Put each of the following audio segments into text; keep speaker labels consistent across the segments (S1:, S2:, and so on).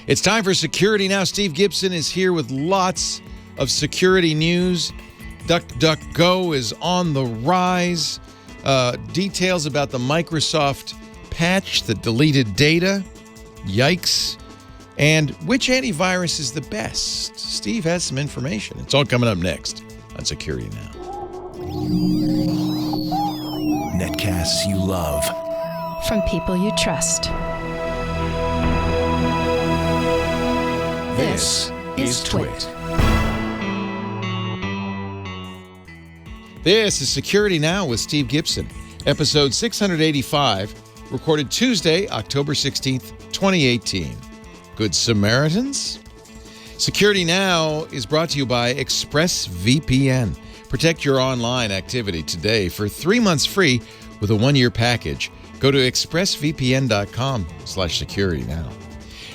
S1: It's time for Security Now. Steve Gibson is here with lots of security news. DuckDuckGo is on the rise. Details about the Microsoft patch that deleted data. Yikes. And which antivirus is the best? Steve has some information. It's all coming up next on Security Now.
S2: Netcasts you love.
S3: From people you trust.
S2: This is Twit.
S1: This is Security Now with Steve Gibson, episode 685, recorded Tuesday, October 16th, 2018. Good Samaritans? Security Now is brought to you by ExpressVPN. Protect your online activity today for 3 months free with a 1-year package. Go to expressvpn.com/securitynow.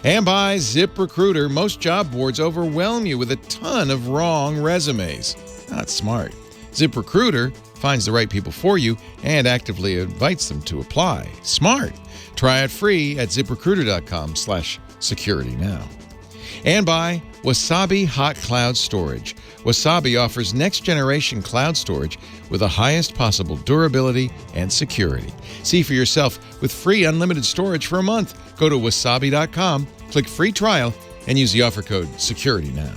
S1: And by ZipRecruiter. Most job boards overwhelm you with a ton of wrong resumes. Not smart. ZipRecruiter finds the right people for you and actively invites them to apply. Smart. Try it free at ZipRecruiter.com/securitynow. And by Wasabi Hot Cloud Storage. Wasabi offers next-generation cloud storage with the highest possible durability and security. See for yourself with free unlimited storage for a month. Go to wasabi.com, click free trial, and use the offer code SecurityNow.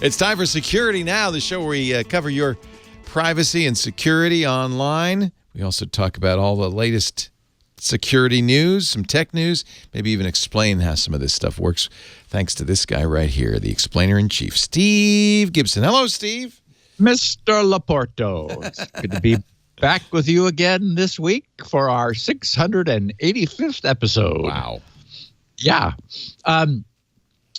S1: It's time for Security Now, the show where we cover your privacy and security online. We also talk about all the latest security news, some tech news, maybe even explain how some of this stuff works. Thanks to this guy right here, the explainer-in-chief, Steve Gibson. Hello, Steve.
S4: Mr. Laporto. It's good to be back with you again this week for our 685th episode.
S1: Wow.
S4: Yeah.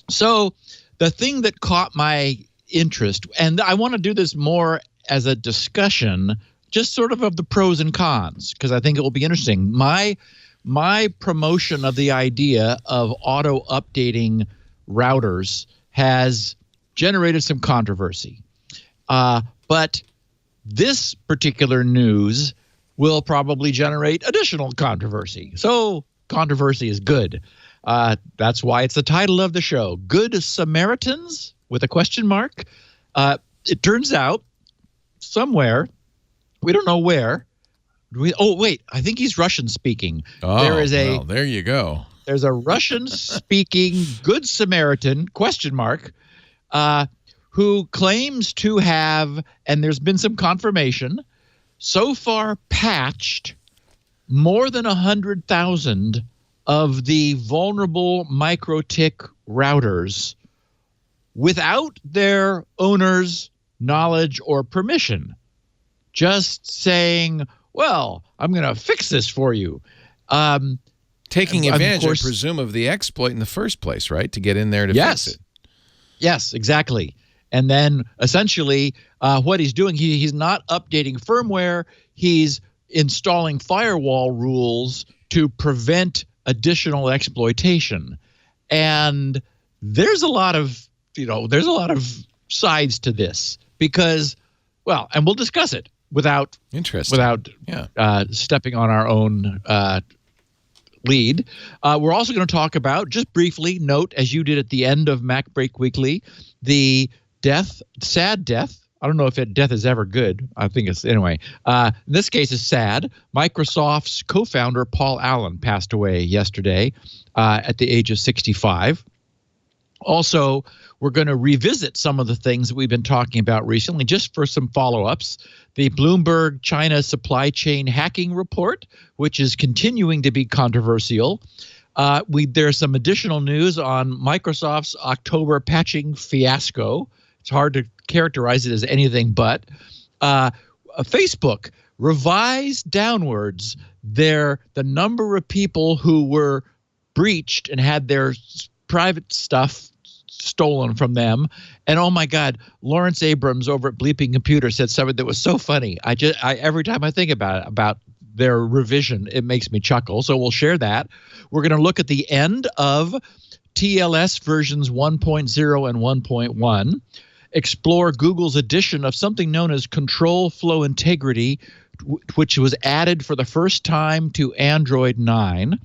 S4: So the thing that caught my interest, and I want to do this more as a discussion, just sort of the pros and cons, because I think it will be interesting. My promotion of the idea of auto-updating routers has generated some controversy. But this particular news will probably generate additional controversy. So controversy is good. That's why it's the title of the show, Good Samaritans, with a question mark. It turns out somewhere, we don't know where. I think he's Russian speaking.
S1: Oh, there you go.
S4: There's a Russian speaking Good Samaritan, question mark, who claims to have, and there's been some confirmation, so far patched more than 100,000 of the vulnerable MikroTik routers without their owner's knowledge or permission. Just saying, well, I'm going to fix this for you.
S1: Taking advantage, I presume, of the exploit in the first place, right? To get in there to fix it.
S4: Yes, exactly. And then essentially what he's doing, he's not updating firmware. He's installing firewall rules to prevent additional exploitation. And there's a lot of sides to this because, well, and we'll discuss it without stepping on our own lead. We're also going to talk about, just briefly, note, as you did at the end of Mac Break Weekly, the sad death. I don't know if death is ever good. I think it's, anyway. In this case, it's sad. Microsoft's co-founder, Paul Allen, passed away yesterday at the age of 65. Also, we're going to revisit some of the things that we've been talking about recently, just for some follow-ups. The Bloomberg China supply chain hacking report, which is continuing to be controversial. There's some additional news on Microsoft's October patching fiasco. It's hard to characterize it as anything but. Facebook revised downwards the number of people who were breached and had their private stuff stolen from them. And oh my God, Lawrence Abrams over at Bleeping Computer said something that was so funny. I every time I think about their revision, it makes me chuckle. So we'll share that. We're going to look at the end of TLS versions 1.0 and 1.1, explore Google's addition of something known as control flow integrity, which was added for the first time to Android 9.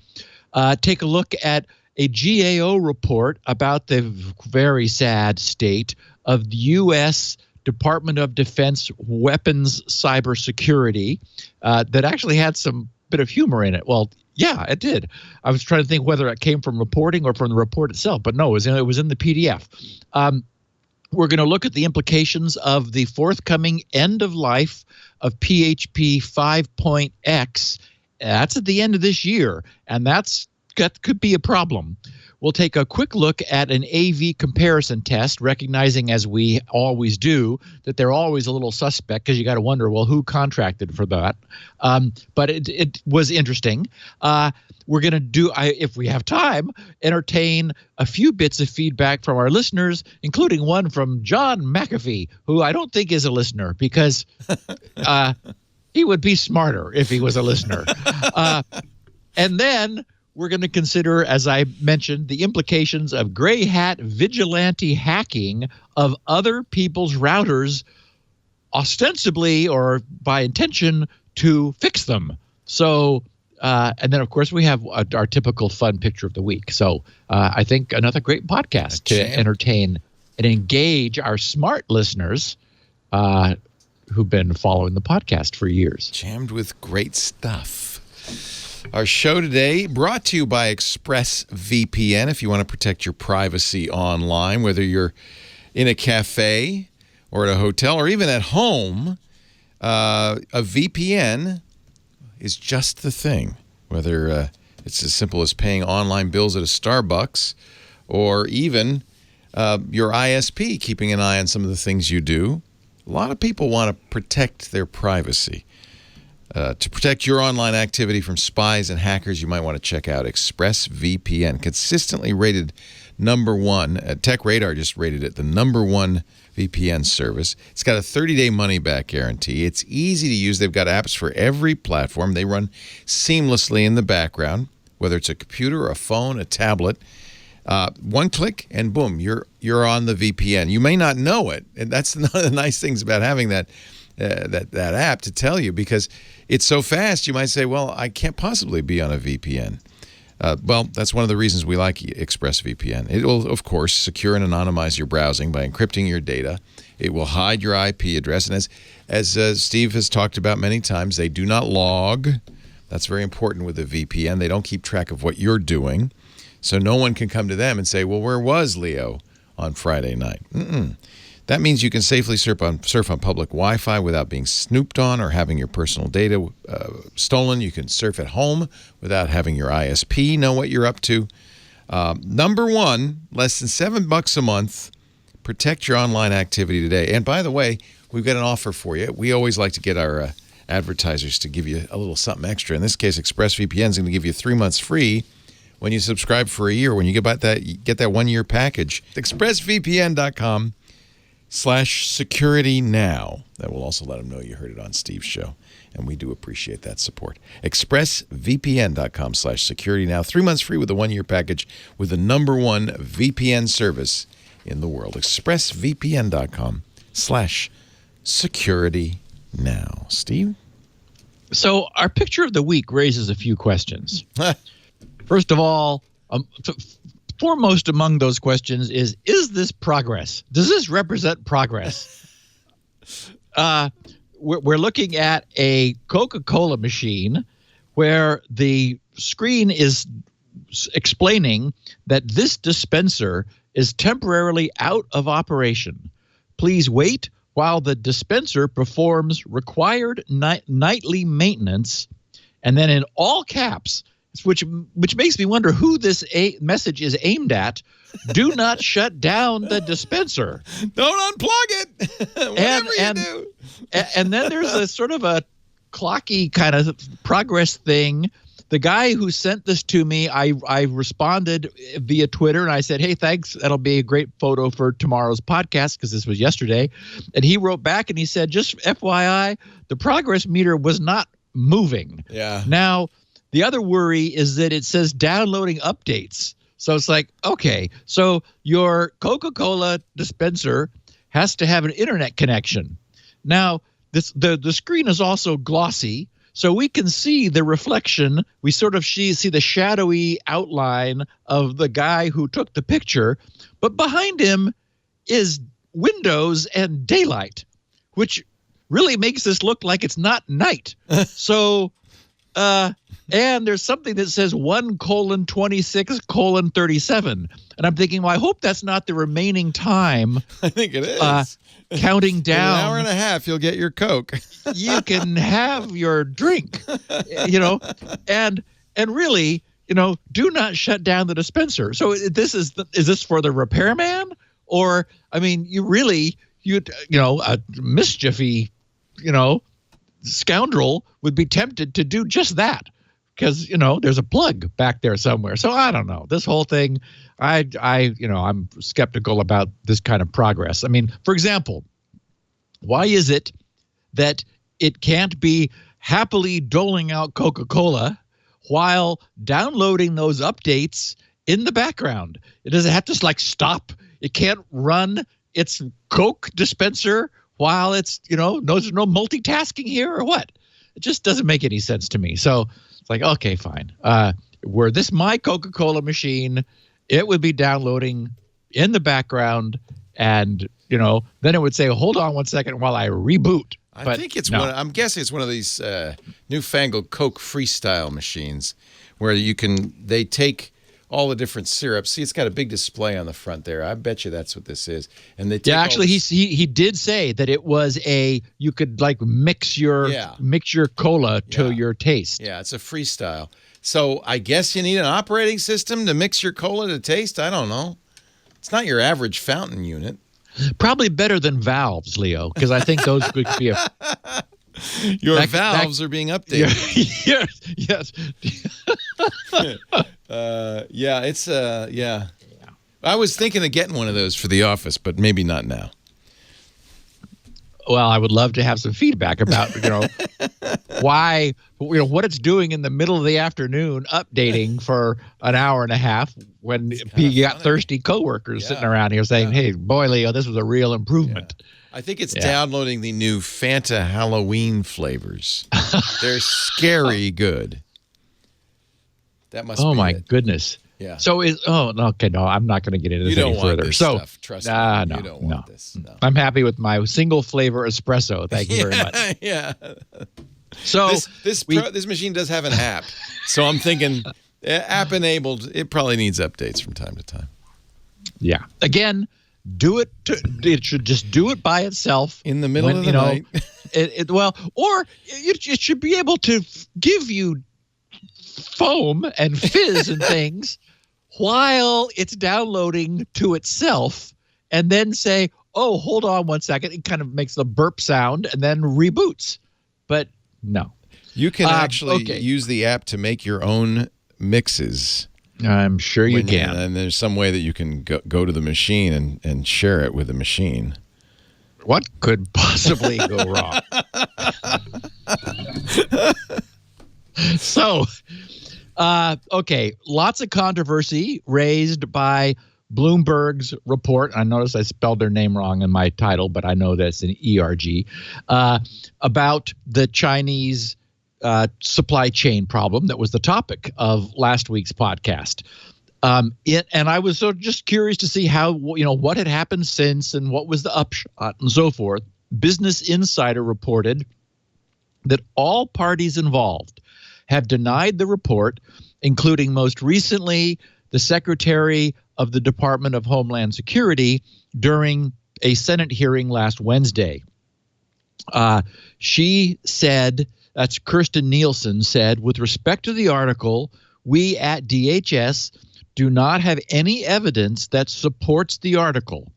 S4: Take a look at a GAO report about the very sad state of the U.S. Department of Defense weapons cybersecurity that actually had some bit of humor in it. Well, yeah, it did. I was trying to think whether it came from reporting or from the report itself, but no, it was in the PDF. We're going to look at the implications of the forthcoming end of life of PHP 5.x. That's at the end of this year, and that could be a problem. We'll take a quick look at an AV comparison test, recognizing, as we always do, that they're always a little suspect because you got to wonder, well, who contracted for that? But it was interesting. We're going to do, if we have time, entertain a few bits of feedback from our listeners, including one from John McAfee, who I don't think is a listener because he would be smarter if he was a listener. And then we're going to consider, as I mentioned, the implications of gray hat vigilante hacking of other people's routers, ostensibly or by intention, to fix them. So, and then, of course, we have our typical fun picture of the week. So I think another great podcast to entertain and engage our smart listeners who've been following the podcast for years.
S1: Jammed with great stuff. Our show today brought to you by ExpressVPN. If you want to protect your privacy online, whether you're in a cafe or at a hotel or even at home, a VPN is just the thing. Whether it's as simple as paying online bills at a Starbucks or even your ISP, keeping an eye on some of the things you do. A lot of people want to protect their privacy. To protect your online activity from spies and hackers, you might want to check out ExpressVPN, consistently rated #1. TechRadar just rated it the #1 VPN service. It's got a 30-day money-back guarantee. It's easy to use. They've got apps for every platform. They run seamlessly in the background, whether it's a computer, a phone, a tablet. One click, and boom, you're on the VPN. You may not know it, and that's one of the nice things about having that app to tell you, because it's so fast. You might say, well, I can't possibly be on a VPN. Well, that's one of the reasons we like ExpressVPN. It will, of course, secure and anonymize your browsing by encrypting your data. It will hide your IP address. And as Steve has talked about many times, they do not log. That's very important with a VPN. They don't keep track of what you're doing. So no one can come to them and say, well, where was Leo on Friday night? That means you can safely surf on public Wi-Fi without being snooped on or having your personal data stolen. You can surf at home without having your ISP know what you're up to. #1, less than $7 a month. Protect your online activity today. And by the way, we've got an offer for you. We always like to get our advertisers to give you a little something extra. In this case, ExpressVPN is going to give you 3 months free when you subscribe for a year. When you get that 1-year package. ExpressVPN.com/security now. That will also let them know you heard it on Steve's show, and we do appreciate that support. ExpressVPN.com/security now. 3 months free with a 1-year package with the #1 VPN service in the world. ExpressVPN.com/security now. Steve?
S4: So our picture of the week raises a few questions. First of all, foremost among those questions is this progress? Does this represent progress? We're looking at a Coca-Cola machine where the screen is explaining that this dispenser is temporarily out of operation. Please wait while the dispenser performs required nightly maintenance, and then in all caps, which makes me wonder who this message is aimed at. Do not shut down the dispenser.
S1: Don't unplug it. Whatever you do.
S4: And then there's a sort of a clocky kind of progress thing. The guy who sent this to me, I responded via Twitter, and I said, hey, thanks. That'll be a great photo for tomorrow's podcast, because this was yesterday. And he wrote back and he said, just FYI, the progress meter was not moving.
S1: Yeah.
S4: Now, the other worry is that it says downloading updates. So it's like, okay, so your Coca-Cola dispenser has to have an internet connection. Now, the screen is also glossy, So we can see the reflection. We sort of see the shadowy outline of the guy who took the picture, but behind him is windows and daylight, which really makes this look like it's not night. So, and there's something that says 1:26:37. And I'm thinking, well, I hope that's not the remaining time.
S1: I think it is.
S4: Counting down.
S1: In an hour and a half, you'll get your Coke.
S4: You can have your drink, and really, do not shut down the dispenser. So is this for the repairman? Or, I mean, a mischiefy, scoundrel would be tempted to do just that because, there's a plug back there somewhere. So I don't know. This whole thing, I'm skeptical about this kind of progress. I mean, for example, why is it that it can't be happily doling out Coca-Cola while downloading those updates in the background? It doesn't have to stop. It can't run its Coke dispenser while it's, there's no multitasking here or what? It just doesn't make any sense to me. So it's like, okay, fine. Were this my Coca-Cola machine, it would be downloading in the background and, then it would say, hold on one second while I reboot.
S1: I think it's I'm guessing it's one of these newfangled Coke freestyle machines where they take all the different syrups. See, it's got a big display on the front there. I bet you that's what this is. And they take
S4: he did say that it was you could mix your cola to your taste.
S1: Yeah, it's a freestyle. So I guess you need an operating system to mix your cola to taste. I don't know. It's not your average fountain unit.
S4: Probably better than valves, Leo, because I think those could be
S1: Your valves are being updated.
S4: Yes.
S1: Yeah. I was thinking of getting one of those for the office, but maybe not now.
S4: Well, I would love to have some feedback about, why, what it's doing in the middle of the afternoon, updating for an hour and a half when you got thirsty coworkers sitting around here saying, hey, boy, Leo, this was a real improvement.
S1: Yeah. I think it's downloading the new Fanta Halloween flavors. They're scary good. That must be
S4: Oh, my
S1: it.
S4: goodness.
S1: Yeah.
S4: So I'm not going to get into this any further.
S1: You don't want this stuff. Trust me. You don't want this. No.
S4: I'm happy with my single flavor espresso. Thank you very much.
S1: Yeah.
S4: So
S1: this machine does have an app. So I'm thinking app enabled, it probably needs updates from time to time.
S4: Yeah. Again, it should just do it by itself
S1: in the middle of the night.
S4: It should be able to give you foam and fizz and things while it's downloading to itself and then say, oh, hold on one second. It kind of makes the burp sound and then reboots. But no.
S1: You can actually use the app to make your own mixes.
S4: I'm sure you can.
S1: And there's some way that you can go to the machine and share it with the machine.
S4: What could possibly go wrong? So, lots of controversy raised by Bloomberg's report. I noticed I spelled their name wrong in my title, but I know that's an ERG, about the Chinese supply chain problem that was the topic of last week's podcast. And I was just curious to see how, what had happened since and what was the upshot and so forth. Business Insider reported that all parties involved have denied the report, including most recently the Secretary of the Department of Homeland Security during a Senate hearing last Wednesday. She said, that's Kirsten Nielsen said, with respect to the article, we at DHS do not have any evidence that supports the article.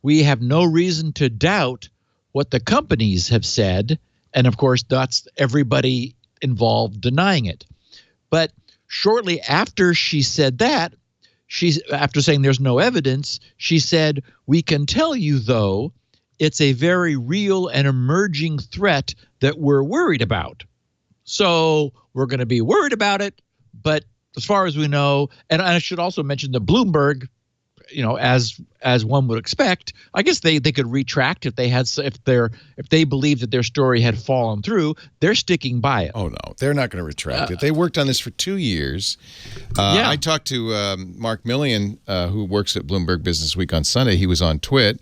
S4: We have no reason to doubt what the companies have said. And of course, that's everybody involved denying it. But shortly after she said that, after saying there's no evidence, she said, we can tell you, though, it's a very real and emerging threat that we're worried about. So we're going to be worried about it. But as far as we know, and I should also mention that Bloomberg as one would expect, I guess they could retract if they believe that their story had fallen through. They're sticking by it.
S1: Oh no, they're not going to retract it. They worked on this for 2 years. I talked to Mark Millian, who works at Bloomberg Business Week on Sunday. He was on Twit.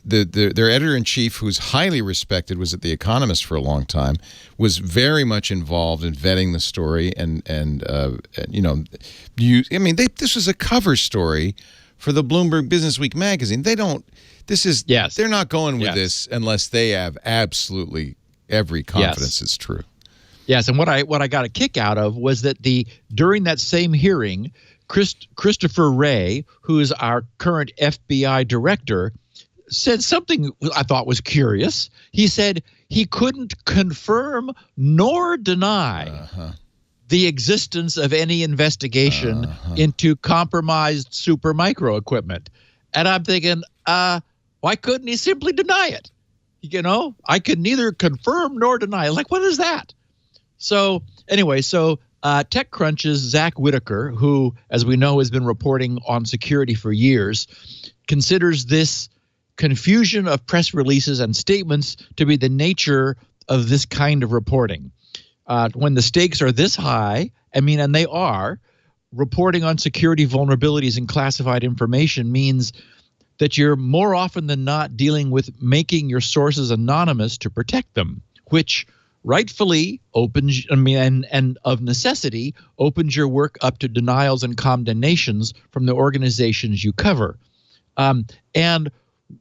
S1: Their editor-in-chief, who's highly respected, was at The Economist for a long time, was very much involved in vetting the story, this was a cover story for the Bloomberg Business Week magazine. They're not going with this unless they have absolutely every confidence it's true.
S4: Yes, and what I got a kick out of was that during that same hearing, Christopher Wray, who is our current FBI director, said something I thought was curious. He said he couldn't confirm nor deny the existence of any investigation into compromised Supermicro equipment. And I'm thinking, why couldn't he simply deny it? I could neither confirm nor deny. Like, what is that? So anyway, TechCrunch's Zach Whitaker, who, as we know, has been reporting on security for years, considers this confusion of press releases and statements to be the nature of this kind of reporting. When the stakes are this high, and they are, reporting on security vulnerabilities and classified information means that you're more often than not dealing with making your sources anonymous to protect them, which rightfully opens, and of necessity, opens your work up to denials and condemnations from the organizations you cover. And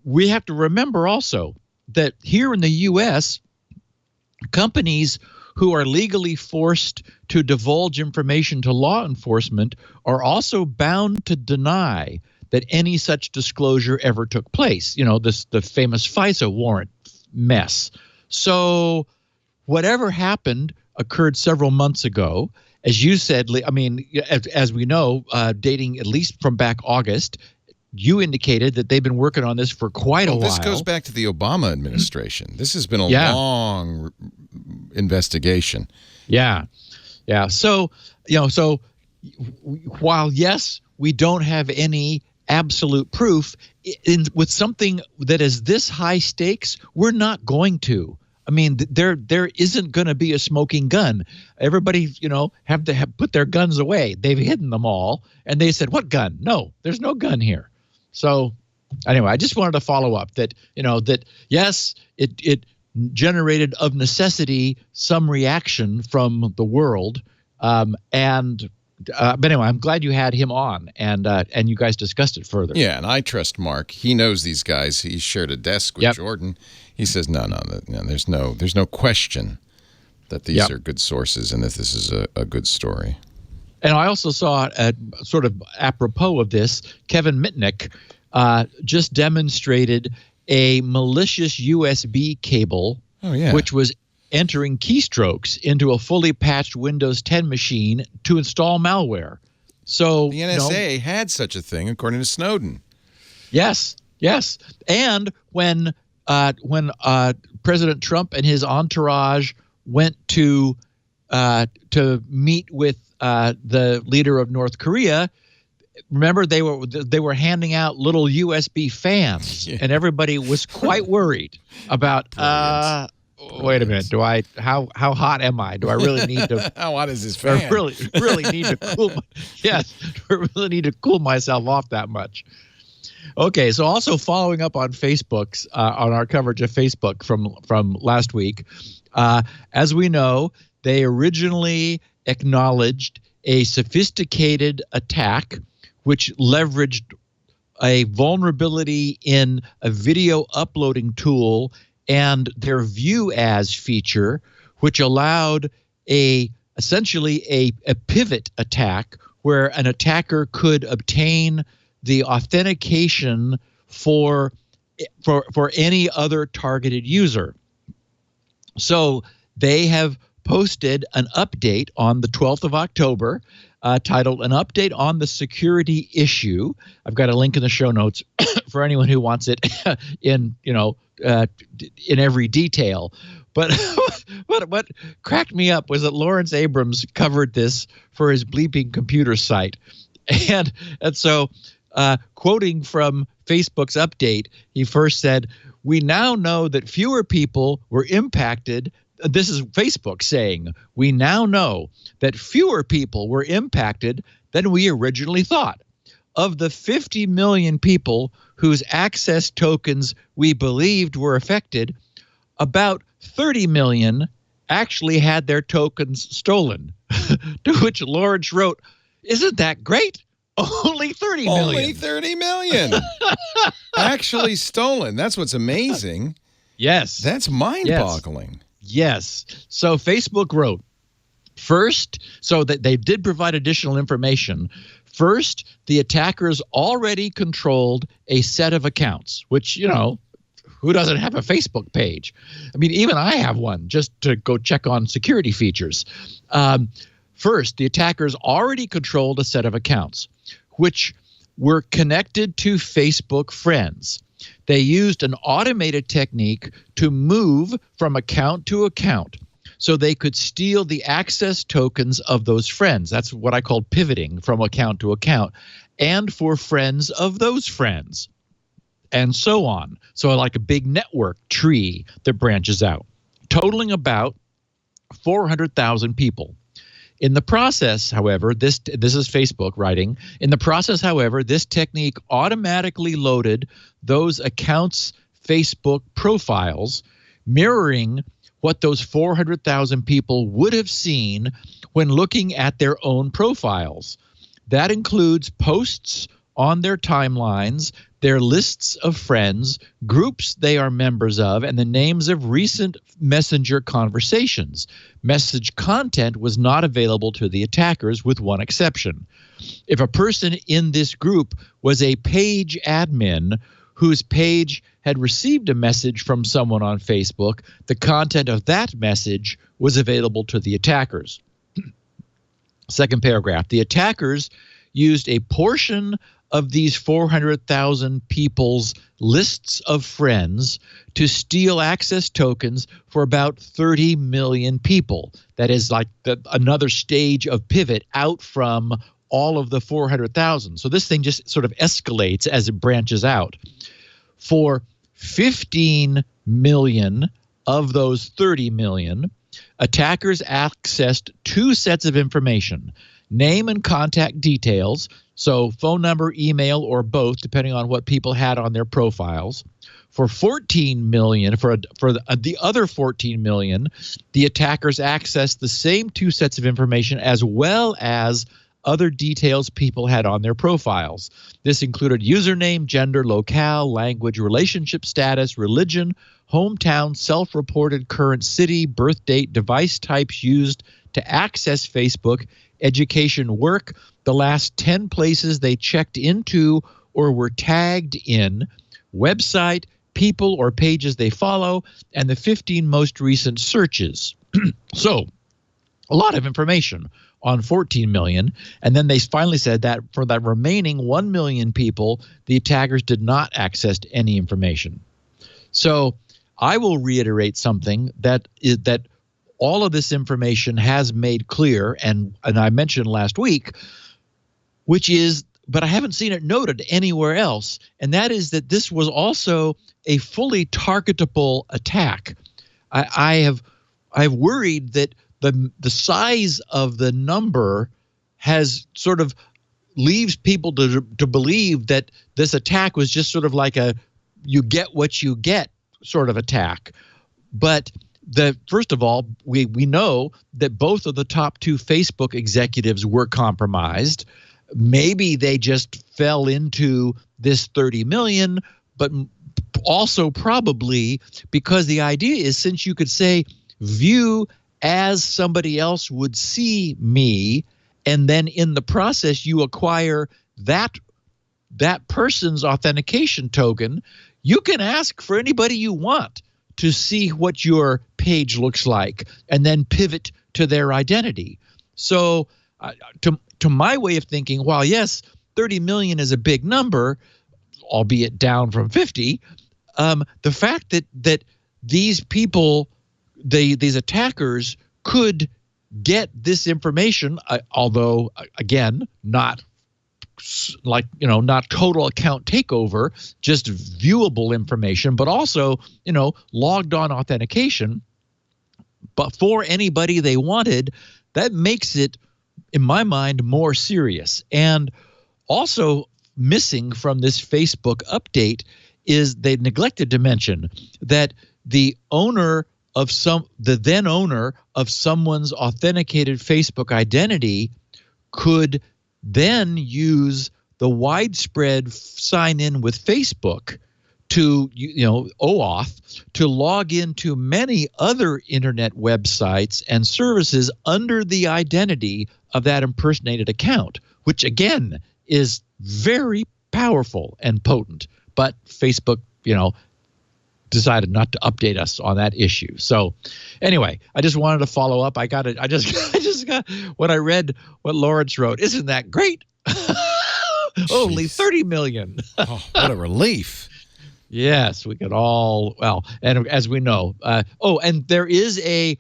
S4: we have to remember also that here in the U.S., companies who are legally forced to divulge information to law enforcement are also bound to deny that any such disclosure ever took place. The famous FISA warrant mess. So whatever happened occurred several months ago. As you said, as we know, dating at least from back August, you indicated that they've been working on this for quite a while.
S1: This goes back to the Obama administration. This has been a long investigation.
S4: Yeah. So, while, yes, we don't have any absolute proof, with something that is this high stakes, we're not going to. There isn't going to be a smoking gun. Everybody, have to put their guns away. They've hidden them all. And they said, what gun? No, there's no gun here. So anyway, I just wanted to follow up that, that yes, it generated of necessity some reaction from the world. But anyway, I'm glad you had him on and you guys discussed it further.
S1: Yeah, and I trust Mark. He knows these guys. He shared a desk with Jordan. He says, no, there's no question that these are good sources and that this is a good story.
S4: And I also saw, sort of apropos of this, Kevin Mitnick just demonstrated a malicious USB cable, which was entering keystrokes into a fully patched Windows 10 machine to install malware. So
S1: the NSA had such a thing, according to Snowden.
S4: Yes. And when President Trump and his entourage went to meet with the leader of North Korea, remember they were handing out little USB fans, and everybody was quite worried about. Wait a minute. How hot am I? Do I really need to?
S1: How hot is this fan?
S4: I really need to cool. Yes, I really need to cool myself off that much. Okay, so also following up on Facebook's on our coverage of Facebook from last week, as we know, they originally acknowledged a sophisticated attack which leveraged a vulnerability in a video uploading tool and their view as feature, which allowed essentially a pivot attack where an attacker could obtain the authentication for any other targeted user. So they have posted an update on the 12th of October titled An Update on the Security Issue. I've got a link in the show notes for anyone who wants it in every detail. But what cracked me up was that Lawrence Abrams covered this for his Bleeping Computer site. And so quoting from Facebook's update, he first said, "We now know that fewer people were impacted." This is Facebook saying, "We now know that fewer people were impacted than we originally thought. Of the 50 million people whose access tokens we believed were affected, about 30 million actually had their tokens stolen." To which Lawrence wrote, "Isn't that great? Only 30 million.
S1: Only 30 million. Actually stolen. That's what's amazing.
S4: Yes.
S1: That's mind-boggling.
S4: Yes. So Facebook wrote, first, so that they did provide additional information. First, the attackers already controlled a set of accounts, which, you know, who doesn't have a Facebook page? I mean, even I have one just to go check on security features. First, the attackers already controlled a set of accounts, which were connected to Facebook friends. They used an automated technique to move from account to account so they could steal the access tokens of those friends. That's what I call pivoting from account to account, and for friends of those friends, and so on. So like a big network tree that branches out, totaling about 400,000 people. In the process, however, this is Facebook writing, in the process, however, this technique automatically loaded those accounts' Facebook profiles, mirroring what those 400,000 people would have seen when looking at their own profiles. That includes posts on their timelines, their lists of friends, groups they are members of, and the names of recent messenger conversations. Message content was not available to the attackers, with one exception. If a person in this group was a page admin whose page had received a message from someone on Facebook, the content of that message was available to the attackers. Second paragraph. The attackers used a portion of these 400,000 people's lists of friends to steal access tokens for about 30 million people. That is like another stage of pivot out from all of the 400,000. So this thing just sort of escalates as it branches out. For 15 million of those 30 million, attackers accessed two sets of information: name and contact details, so phone number, email, or both, depending on what people had on their profiles. For 14 million, for the other 14 million, the attackers accessed the same two sets of information as well as other details people had on their profiles. This included username, gender, locale, language, relationship status, religion, hometown, self-reported current city, birth date, device types used to access Facebook, education, work, the last 10 places they checked into or were tagged in, website, people or pages they follow, and the 15 most recent searches. So, a lot of information on 14 million. And then they finally said that for that remaining 1 million people, the attackers did not access any information. So I will reiterate something that all of this information has made clear, and I mentioned last week, which is, but I haven't seen it noted anywhere else, and that is that this was also a fully targetable attack. I've worried that the size of the number has sort of leaves people to believe that this attack was just sort of like a you get what you get sort of attack. But first of all, we know that both of the top two Facebook executives were compromised. Maybe they just fell into this 30 million, but also probably because the idea is, since you could say view as somebody else would see me, and then in the process you acquire that person's authentication token, you can ask for anybody you want to see what your page looks like and then pivot to their identity. So to my way of thinking, while yes, 30 million is a big number, albeit down from 50, the fact that these people, these attackers could get this information, although, again, not not total account takeover, just viewable information, but also, logged on authentication, but for anybody they wanted. That makes it, in my mind, more serious. And also missing from this Facebook update is they neglected to mention that the then owner of someone's authenticated Facebook identity could then use the widespread sign-in with Facebook to, OAuth, to log into many other internet websites and services under the identity of that impersonated account, which again is very powerful and potent. But Facebook, decided not to update us on that issue. So anyway, I just wanted to follow up. I just got when I read what Lawrence wrote. Isn't that great? Only 30 million.
S1: Oh, what a relief.
S4: Yes, we could all, and as we know, and there is they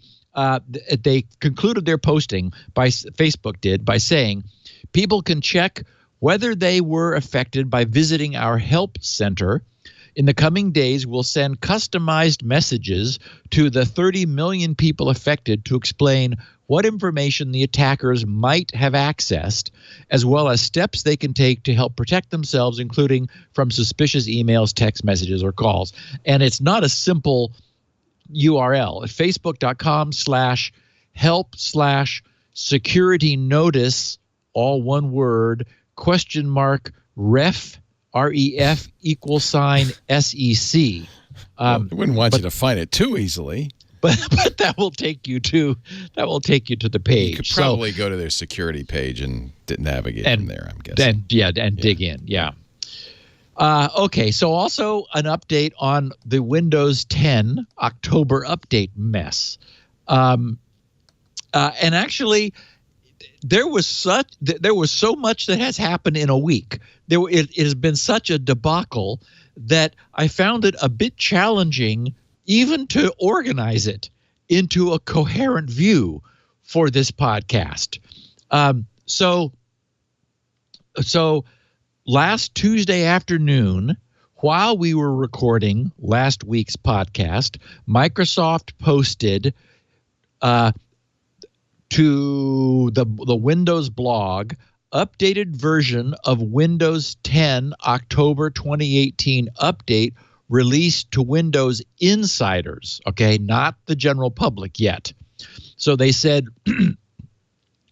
S4: concluded their posting Facebook did by saying people can check whether they were affected by visiting our help center. In the coming days, we'll send customized messages to the 30 million people affected to explain what information the attackers might have accessed, as well as steps they can take to help protect themselves, including from suspicious emails, text messages, or calls. And it's not a simple URL. At facebook.com/help/security notice, all one word, !ref REF =SEC.
S1: I wouldn't want you to find it too easily.
S4: But that will take you to the page.
S1: You could probably go to their security page and navigate from there, I'm guessing.
S4: Dig in. Yeah. Okay. So also an update on the Windows 10 October update mess. And actually, there was so much that has happened in a week. It has been such a debacle that I found it a bit challenging even to organize it into a coherent view for this podcast. So last Tuesday afternoon, while we were recording last week's podcast, Microsoft posted to the Windows blog updated version of Windows 10 October 2018 update released to Windows insiders, okay, not the general public yet. So they said,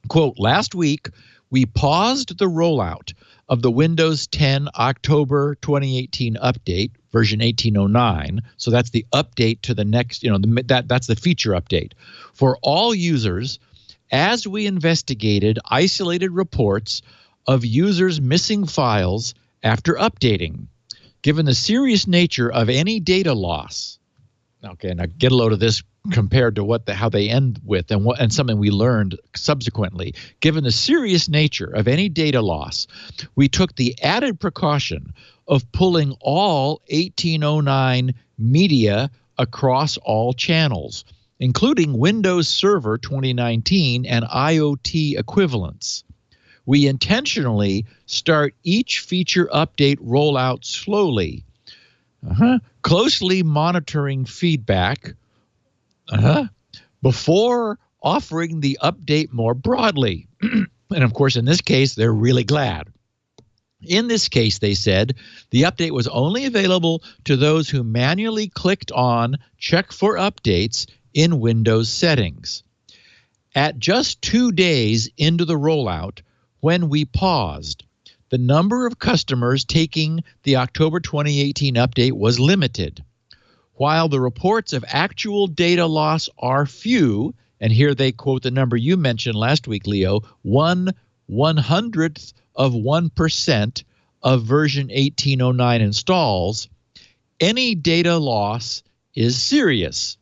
S4: quote, last week we paused the rollout of the Windows 10 October 2018 update, version 1809. So that's the update to the next, that's the feature update for all users as we investigated isolated reports of users missing files after updating. Given the serious nature of any data loss, okay, now get a load of this compared to how they end with and something we learned subsequently. Given the serious nature of any data loss, we took the added precaution of pulling all 1809 media across all channels, including Windows Server 2019 and IoT equivalents. We intentionally start each feature update rollout slowly, closely monitoring feedback, before offering the update more broadly. And of course, in this case, they're really glad. In this case, they said, the update was only available to those who manually clicked on Check for Updates in Windows settings. At just 2 days into the rollout, when we paused, the number of customers taking the October 2018 update was limited. While the reports of actual data loss are few, and here they quote the number you mentioned last week, Leo, 1/100th% of version 1809 installs, any data loss is serious.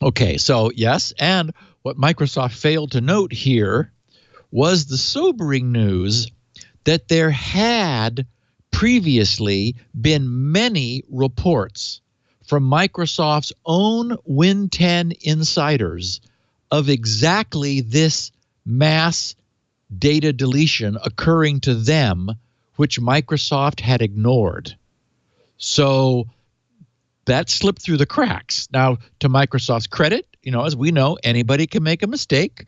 S4: Okay, so yes, and what Microsoft failed to note here was the sobering news that there had previously been many reports from Microsoft's own Win 10 insiders of exactly this mass data deletion occurring to them, which Microsoft had ignored. So that slipped through the cracks. Now, to Microsoft's credit, as we know, anybody can make a mistake.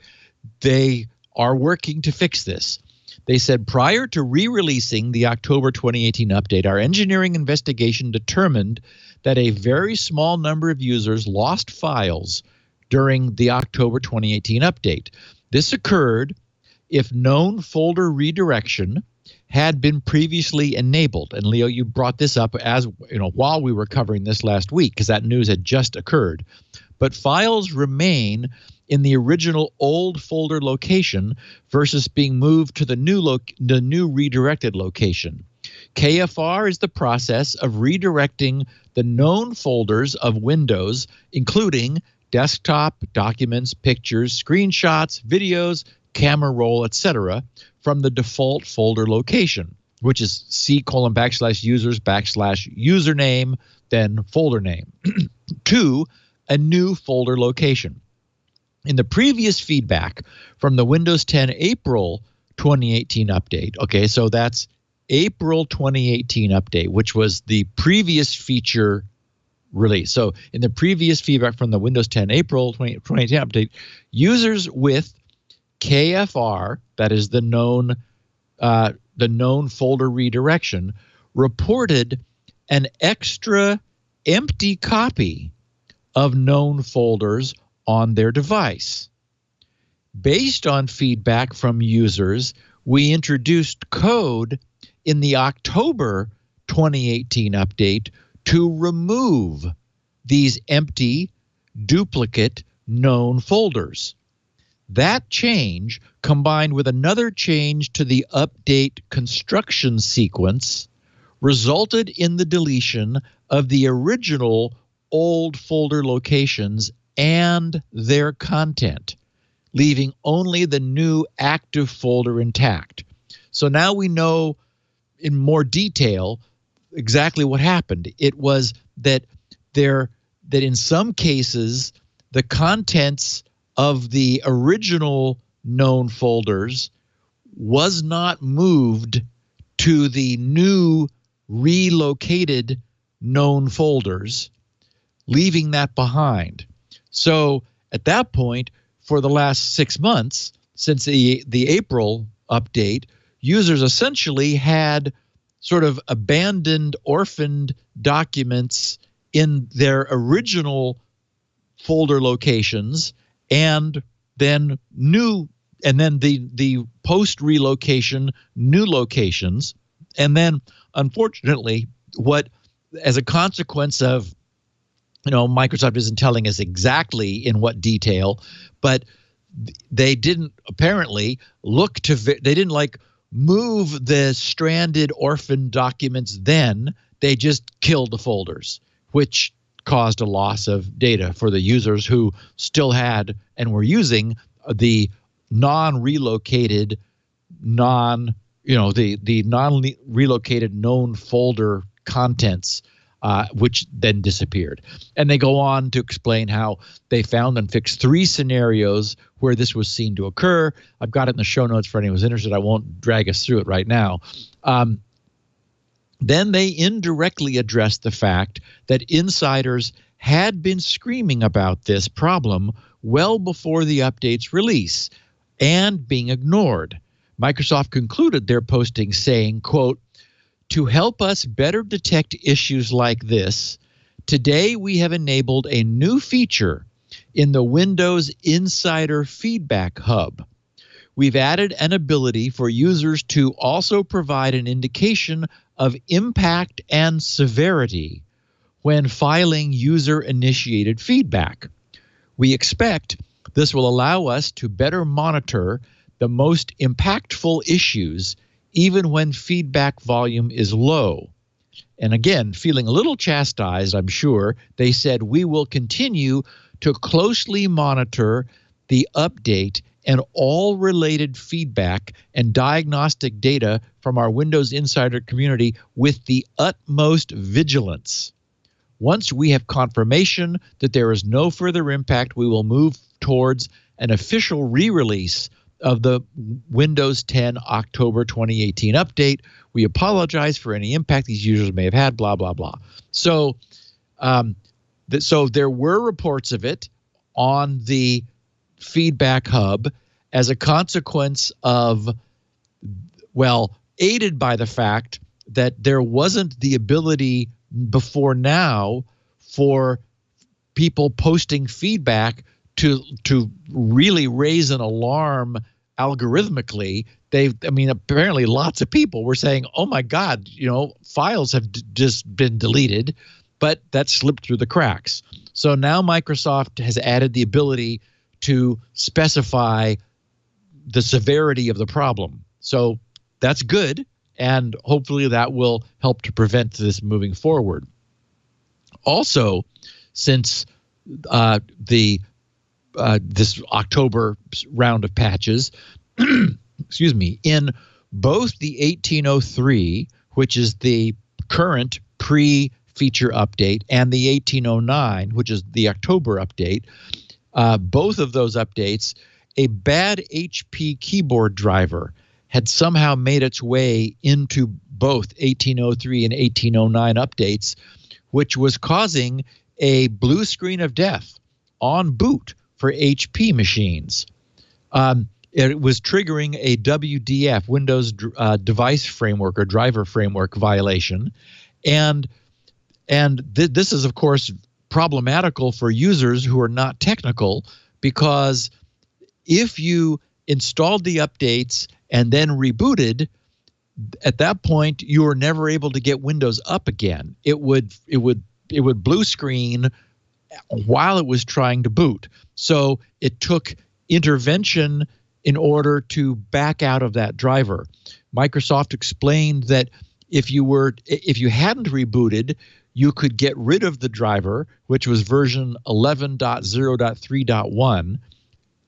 S4: They are working to fix this. They said, prior to re-releasing the October 2018 update, our engineering investigation determined that a very small number of users lost files during the October 2018 update. This occurred if known folder redirection had been previously enabled. And Leo, you brought this up as while we were covering this last week, because that news had just occurred. But files remain in the original old folder location versus being moved to the new redirected location. KFR is the process of redirecting the known folders of Windows, including desktop, documents, pictures, screenshots, videos, camera roll, etc., from the default folder location, which is C:\users\username, then folder name, to a new folder location. In the previous feedback from the Windows 10 April 2018 update, okay, so that's April 2018 update, which was the previous feature release. So in the previous feedback from the Windows 10 April 2018 update, users with KFR, that is the known folder redirection, reported an extra empty copy of known folders on their device. Based on feedback from users, we introduced code in the October 2018 update to remove these empty, duplicate known folders. That change, combined with another change to the update construction sequence, resulted in the deletion of the original old folder locations and their content, leaving only the new active folder intact. So now we know in more detail exactly what happened. It was that in some cases the contents of the original known folders was not moved to the new relocated known folders, leaving that behind. So at that point, for the last 6 months, since the April update, users essentially had sort of abandoned, orphaned documents in their original folder locations, and then the post relocation new locations. And then unfortunately, what as a consequence of Microsoft isn't telling us exactly in what detail, but they didn't apparently they didn't move the stranded orphan documents. Then they just killed the folders, which caused a loss of data for the users who still had and were using the non-relocated, the non-relocated known folder contents, which then disappeared. And they go on to explain how they found and fixed 3 scenarios where this was seen to occur. I've got it in the show notes for anyone who's interested. I won't drag us through it right now. Then they indirectly addressed the fact that insiders had been screaming about this problem well before the update's release and being ignored. Microsoft concluded their posting saying, quote, "To help us better detect issues like this, today we have enabled a new feature in the Windows Insider Feedback Hub. We've added an ability for users to also provide an indication of impact and severity when filing user-initiated feedback. We expect this will allow us to better monitor the most impactful issues even when feedback volume is low." And again, feeling a little chastised, I'm sure, they said, "We will continue to closely monitor the update and all related feedback and diagnostic data from our Windows Insider community with the utmost vigilance. Once we have confirmation that there is no further impact, we will move towards an official re-release of the Windows 10 October 2018 update. We apologize for any impact these users may have had, blah, blah, blah. So, so there were reports of it on the Feedback Hub as a consequence of, well, aided by the fact that there wasn't the ability before now for people posting feedback to really raise an alarm algorithmically. Apparently lots of people were saying, oh my God, files have just been deleted, but that slipped through the cracks. So now Microsoft has added the ability to specify the severity of the problem. So that's good, and hopefully that will help to prevent this moving forward. Also, since this October round of patches, excuse me, in both the 1803, which is the current pre-feature update, and the 1809, which is the October update, both of those updates, a bad HP keyboard driver had somehow made its way into both 1803 and 1809 updates, which was causing a blue screen of death on boot for HP machines. It was triggering a WDF, Windows Device Framework or Driver Framework violation. And this is, of course, problematical for users who are not technical, because if you installed the updates and then rebooted, at that point you were never able to get Windows up again. It would blue screen while it was trying to boot. So it took intervention in order to back out of that driver. Microsoft explained that if you hadn't rebooted, you could get rid of the driver, which was version 11.0.3.1,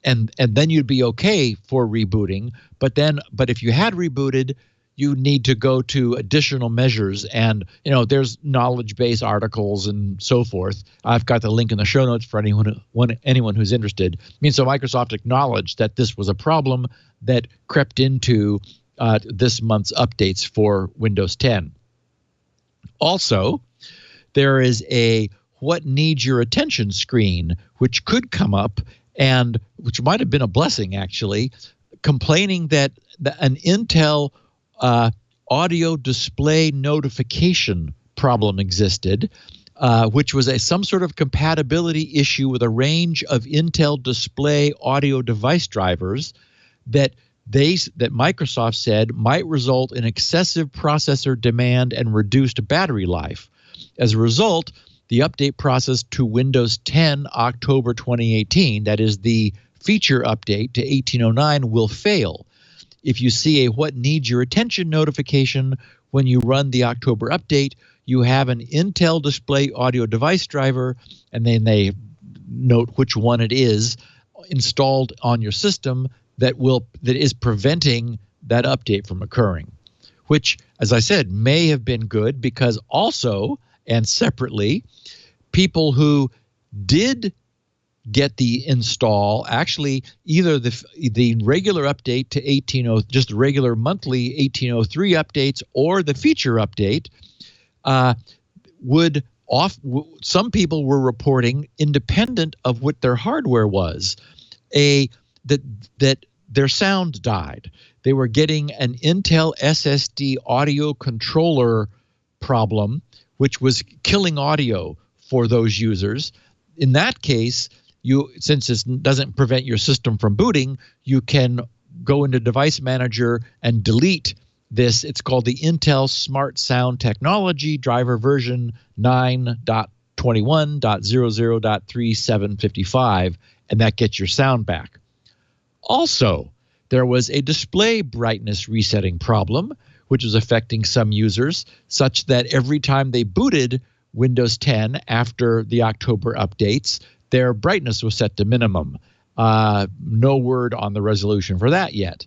S4: and then you'd be okay for rebooting. But if you had rebooted, you need to go to additional measures, and there's knowledge base articles and so forth. I've got the link in the show notes for anyone who's interested. So Microsoft acknowledged that this was a problem that crept into this month's updates for Windows 10. Also, there is a what needs your attention screen, which could come up, and which might have been a blessing actually, complaining that an Intel audio display notification problem existed, which was some sort of compatibility issue with a range of Intel display audio device drivers that Microsoft said might result in excessive processor demand and reduced battery life. As a result, the update process to Windows 10 October 2018, that is the feature update to 1809, will fail. If you see a what needs your attention notification when you run the October update, you have an Intel display audio device driver, and then they note which one it is installed on your system that is preventing that update from occurring, which, as I said, may have been good, because also and separately, people who did get the install, actually either the regular update to 1803, just the regular monthly 1803 updates, or the feature update, some people were reporting, independent of what their hardware was, that their sound died. They were getting an Intel SSD audio controller problem, which was killing audio for those users. In that case, since it doesn't prevent your system from booting, you can go into Device Manager and delete this. It's called the Intel Smart Sound Technology driver version 9.21.00.3755, and that gets your sound back. Also, there was a display brightness resetting problem, which was affecting some users, such that every time they booted Windows 10 after the October updates, their brightness was set to minimum. No word on the resolution for that yet.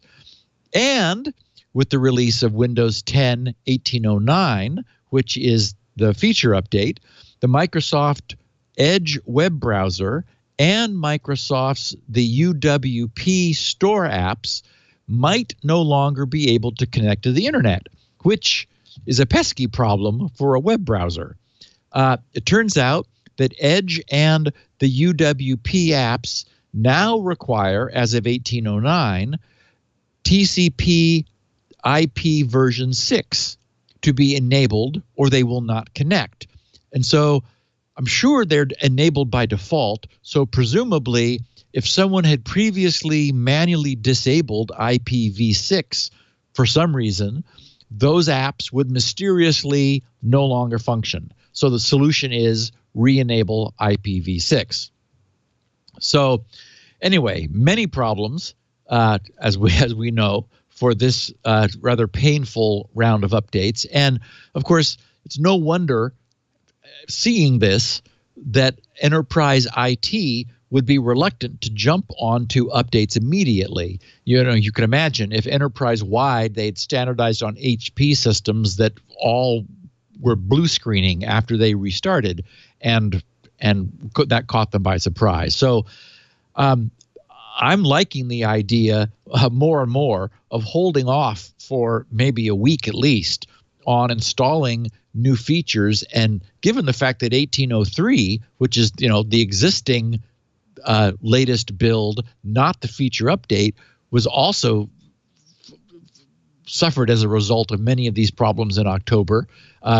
S4: And with the release of Windows 10 1809, which is the feature update, the Microsoft Edge web browser and Microsoft's the UWP store apps might no longer be able to connect to the internet, which is a pesky problem for a web browser. It turns out that Edge and the UWP apps now require, as of 1809, TCP IP version 6 to be enabled, or they will not connect. And so I'm sure they're enabled by default. So presumably, if someone had previously manually disabled IPv6 for some reason, those apps would mysteriously no longer function. So the solution is re-enable IPv6. So anyway, many problems, as we know, for this rather painful round of updates. And of course, it's no wonder, seeing this, that enterprise IT would be reluctant to jump onto updates immediately. You can imagine if enterprise-wide they'd standardized on HP systems that all were blue screening after they restarted, and that caught them by surprise. So I'm liking the idea more and more of holding off for maybe a week at least on installing new features. And given the fact that 1803, which is the existing latest build, not the feature update, was also suffered as a result of many of these problems in October,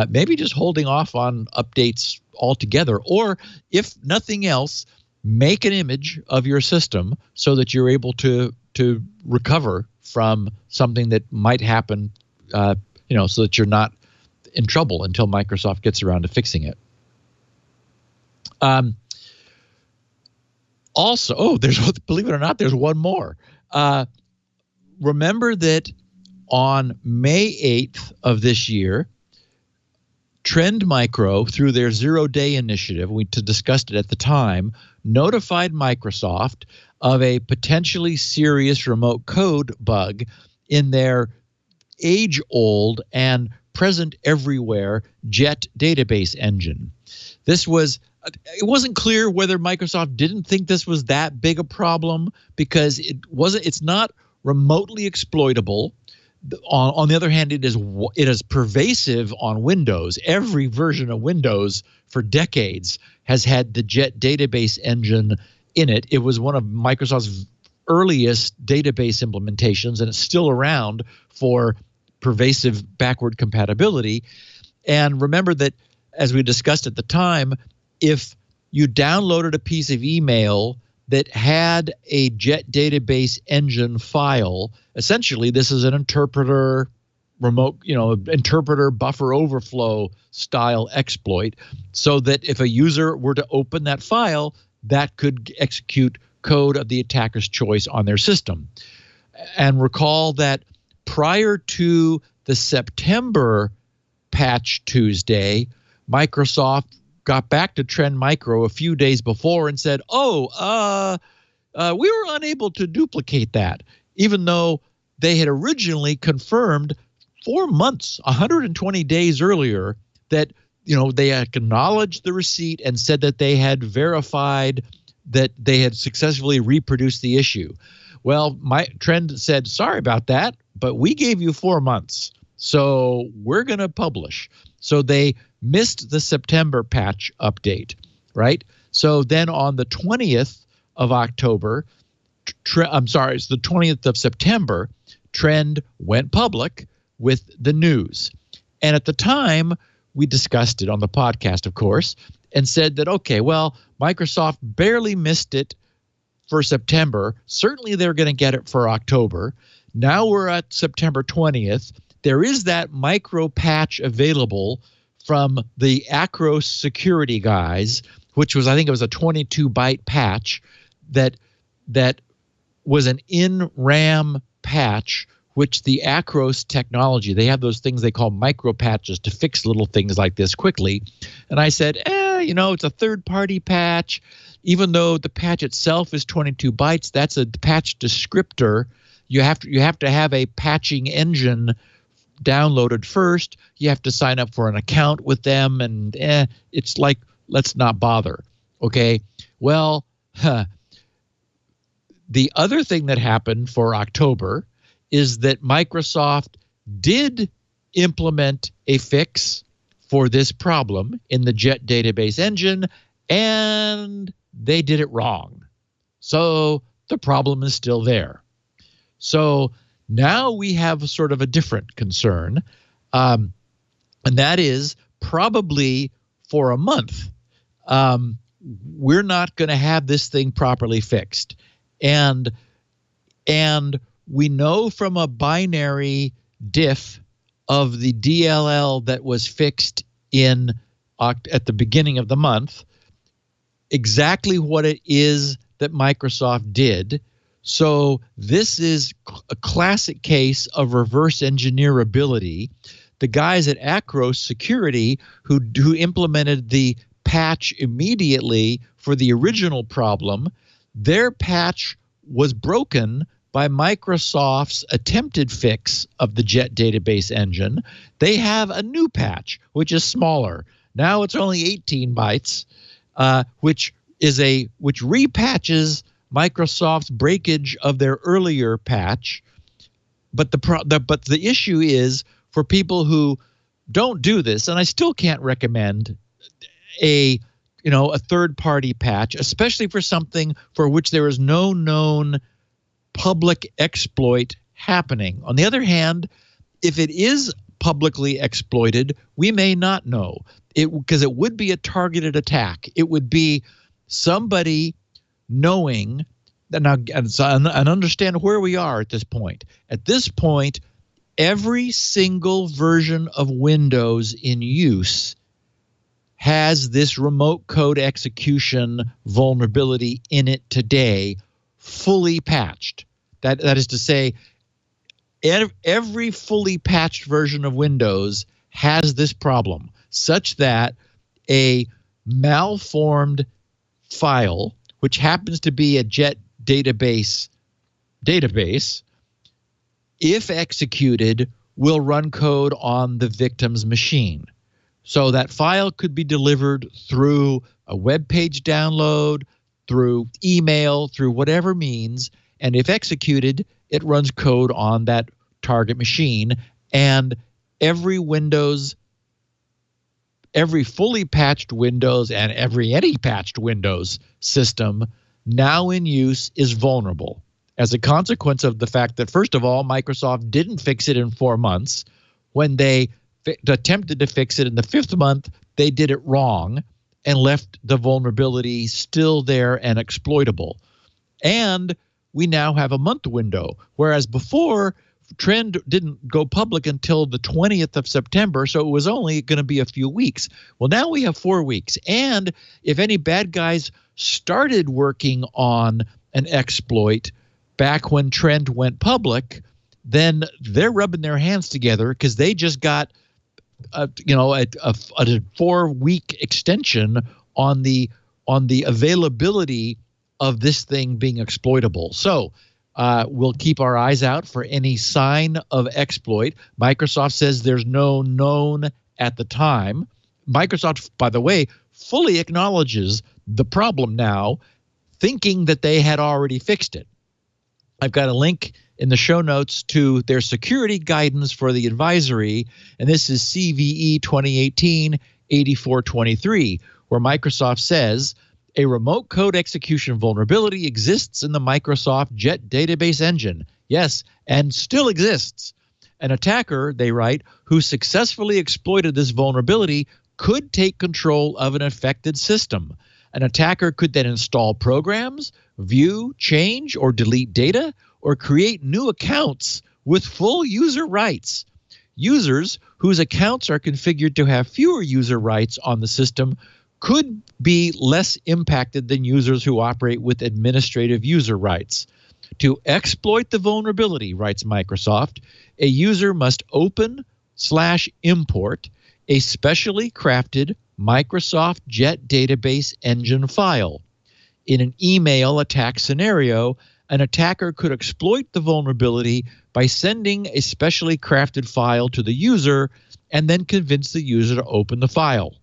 S4: maybe just holding off on updates altogether, or if nothing else, make an image of your system so that you're able to recover from something that might happen, so that you're not in trouble until Microsoft gets around to fixing it. Also, believe it or not, there's one more. Remember that on May 8th of this year, Trend Micro, through their zero-day initiative, we discussed it at the time, notified Microsoft of a potentially serious remote code bug in their age-old and present everywhere JET database engine. It wasn't clear whether Microsoft didn't think this was that big a problem, because it's not remotely exploitable. On the other hand, it is pervasive on Windows. Every version of Windows for decades has had the JET database engine in it. It was one of Microsoft's earliest database implementations, and it's still around for pervasive backward compatibility. And remember that, as we discussed at the time, if you downloaded a piece of email that had a JET database engine file, essentially this is an interpreter interpreter buffer overflow style exploit, so that if a user were to open that file, that could execute code of the attacker's choice on their system. And recall that prior to the September patch Tuesday, Microsoft got back to Trend Micro a few days before and said, we were unable to duplicate that, even though they had originally confirmed 4 months, 120 days earlier, that they acknowledged the receipt and said that they had verified that they had successfully reproduced the issue. Well, Trend said, sorry about that, but we gave you 4 months, so we're going to publish. So they missed the September patch update, right? So then on the 20th of October, it's the 20th of September, Trend went public with the news. And at the time, we discussed it on the podcast, of course, and said that, okay, well, Microsoft barely missed it for September. Certainly they're going to get it for October. Now we're at September 20th. There is that micro patch available from the Acro security guys, which was, I think it was a 22-byte patch that was an in-RAM patch, which the Acros technology, they have those things they call micro patches to fix little things like this quickly. And I said, it's a third-party patch. Even though the patch itself is 22 bytes, that's a patch descriptor. You have to have a patching engine downloaded first. You have to sign up for an account with them, and it's like, let's not bother. Okay, well, The other thing that happened for October is that Microsoft did implement a fix for this problem in the Jet database engine, and they did it wrong. So the problem is still there. So now we have sort of a different concern, and that is probably for a month, we're not going to have this thing properly fixed. And we know from a binary diff of the DLL that was fixed at the beginning of the month exactly what it is that Microsoft did. So this is a classic case of reverse engineerability. The guys at Acros Security who implemented the patch immediately for the original problem, their patch was broken by Microsoft's attempted fix of the Jet database engine. They have a new patch, which is smaller. Now it's only 18 bytes, which repatches Microsoft's breakage of their earlier patch. But the issue is for people who don't do this, and I still can't recommend a third-party patch, especially for something for which there is no known public exploit happening. On the other hand, if it is publicly exploited, we may not know it, because it would be a targeted attack. It would be somebody knowing that now, and understand where we are at this point. At this point, every single version of Windows in use has this remote code execution vulnerability in it today, fully patched. That is to say, every fully patched version of Windows has this problem, such that a malformed file, which happens to be a Jet database, if executed, will run code on the victim's machine. So that file could be delivered through a web page download, through email, through whatever means, and if executed, it runs code on that target machine. And every fully patched Windows and any patched Windows system now in use is vulnerable as a consequence of the fact that, first of all, Microsoft didn't fix it in 4 months. When they attempted to fix it in the 5th month, they did it wrong and left the vulnerability still there and exploitable. And we now have a month window, whereas before, Trend didn't go public until the 20th of September, so it was only going to be a few weeks. Well, now we have 4 weeks. And if any bad guys started working on an exploit back when Trend went public, then they're rubbing their hands together because they just got a 4-week extension on the availability of this thing being exploitable. So we'll keep our eyes out for any sign of exploit. Microsoft says there's no known at the time. Microsoft, by the way, fully acknowledges the problem now, thinking that they had already fixed it. I've got a link in the show notes to their security guidance for the advisory, and this is CVE 2018-8423, where Microsoft says, a remote code execution vulnerability exists in the Microsoft Jet database engine. Yes, and still exists. An attacker, they write, who successfully exploited this vulnerability could take control of an affected system. An attacker could then install programs, view, change, or delete data, or create new accounts with full user rights. Users whose accounts are configured to have fewer user rights on the system could be less impacted than users who operate with administrative user rights. To exploit the vulnerability, writes Microsoft, a user must open/import a specially crafted Microsoft Jet database engine file. In an email attack scenario, an attacker could exploit the vulnerability by sending a specially crafted file to the user and then convince the user to open the file.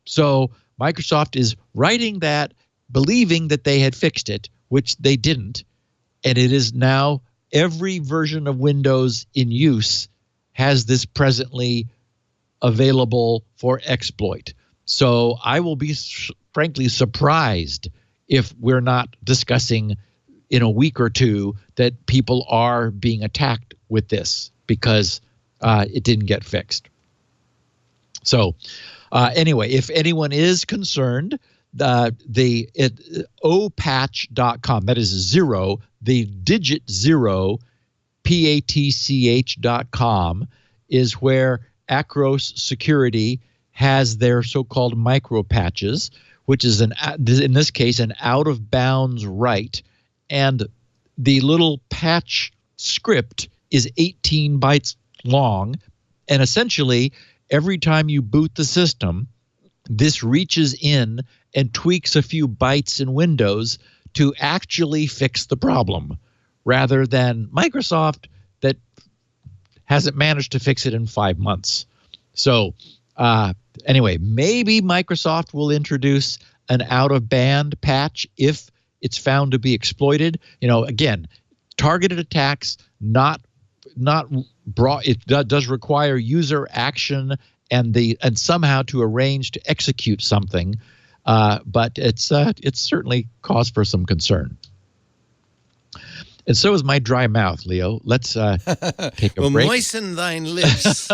S4: So Microsoft is writing that believing that they had fixed it, which they didn't. And it is now every version of Windows in use has this presently available for exploit. So I will be frankly surprised if we're not discussing in a week or two that people are being attacked with this because it didn't get fixed. So anyway, if anyone is concerned, opatch.com, that is 0, the digit 0, patch.com is where Acros Security has their so-called micro patches, which is in this case an out-of-bounds write, and the little patch script is 18 bytes long, and essentially every time you boot the system, this reaches in and tweaks a few bytes in Windows to actually fix the problem, rather than Microsoft that hasn't managed to fix it in 5 months. So anyway, maybe Microsoft will introduce an out-of-band patch if it's found to be exploited. Again, targeted attacks, not brought. It does require user action and somehow to arrange to execute something, but it's certainly cause for some concern. And so is my dry mouth, Leo. Let's take a break.
S1: Moisten thine lips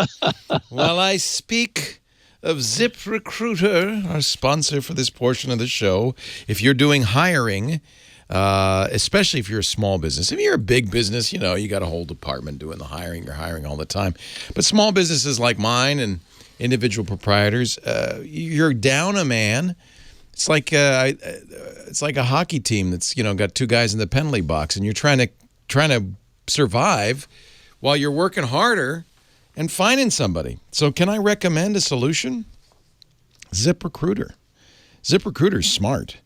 S1: while I speak of ZipRecruiter, our sponsor for this portion of the show. If you're doing hiring, especially if you're a small business. If you're a big business, you got a whole department doing the hiring. You're hiring all the time. But small businesses like mine and individual proprietors, you're down a man. It's like a hockey team that's got 2 guys in the penalty box, and you're trying to survive while you're working harder and finding somebody. So can I recommend a solution? ZipRecruiter. ZipRecruiter is smart.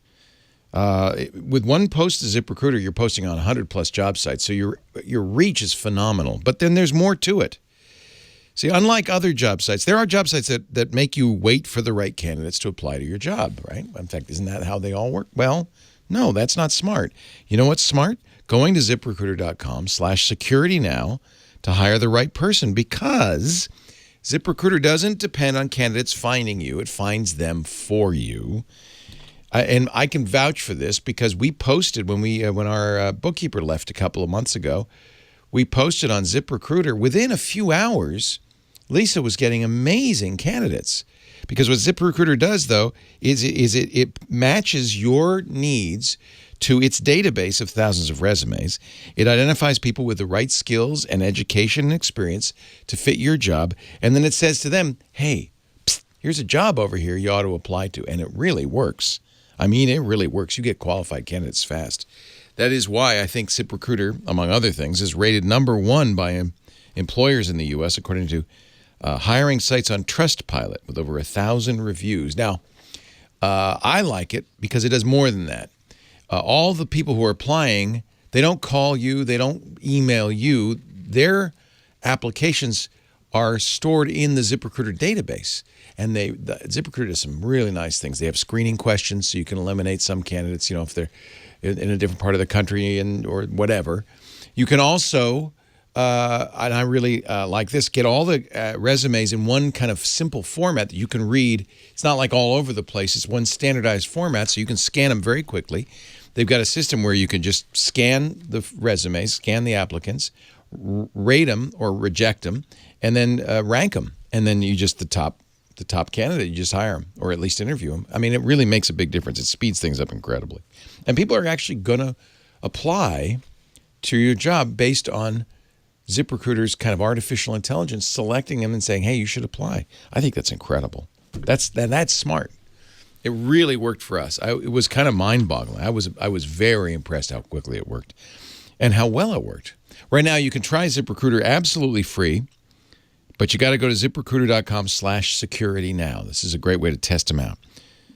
S1: With one post to ZipRecruiter, you're posting on 100+ job sites, so your reach is phenomenal. But then there's more to it. See, unlike other job sites, there are job sites that make you wait for the right candidates to apply to your job, right? In fact, isn't that how they all work? Well, no, that's not smart. You know what's smart? Going to ZipRecruiter.com/security now to hire the right person, because ZipRecruiter doesn't depend on candidates finding you. It finds them for you. And I can vouch for this because we posted when our bookkeeper left a couple of months ago, we posted on ZipRecruiter. Within a few hours, Lisa was getting amazing candidates. Because what ZipRecruiter does, though, is it matches your needs to its database of thousands of resumes. It identifies people with the right skills and education and experience to fit your job. And then it says to them, hey, here's a job over here you ought to apply to. And it really works. I mean, it really works. You get qualified candidates fast. That is why I think ZipRecruiter, among other things, is rated #1 by employers in the U.S., according to hiring sites on Trustpilot, with over 1,000 reviews. Now, I like it because it does more than that. All the people who are applying, they don't call you, they don't email you. Their applications are stored in the ZipRecruiter database. And ZipRecruiter does some really nice things. They have screening questions so you can eliminate some candidates, if they're in a different part of the country or whatever. You can also, and I really like this, get all the resumes in one kind of simple format that you can read. It's not like all over the place. It's one standardized format, so you can scan them very quickly. They've got a system where you can just scan the resumes, scan the applicants, rate them or reject them, and then rank them. And then you just, the top candidate, you just hire them, or at least interview them. I mean, it really makes a big difference. It speeds things up incredibly. And people are actually going to apply to your job based on ZipRecruiter's kind of artificial intelligence, selecting them and saying, hey, you should apply. I think that's incredible. That's smart. It really worked for us. It was kind of mind-boggling. I was very impressed how quickly it worked and how well it worked. Right now, you can try ZipRecruiter absolutely free, but you got to go to ZipRecruiter.com/security now. This is a great way to test them out.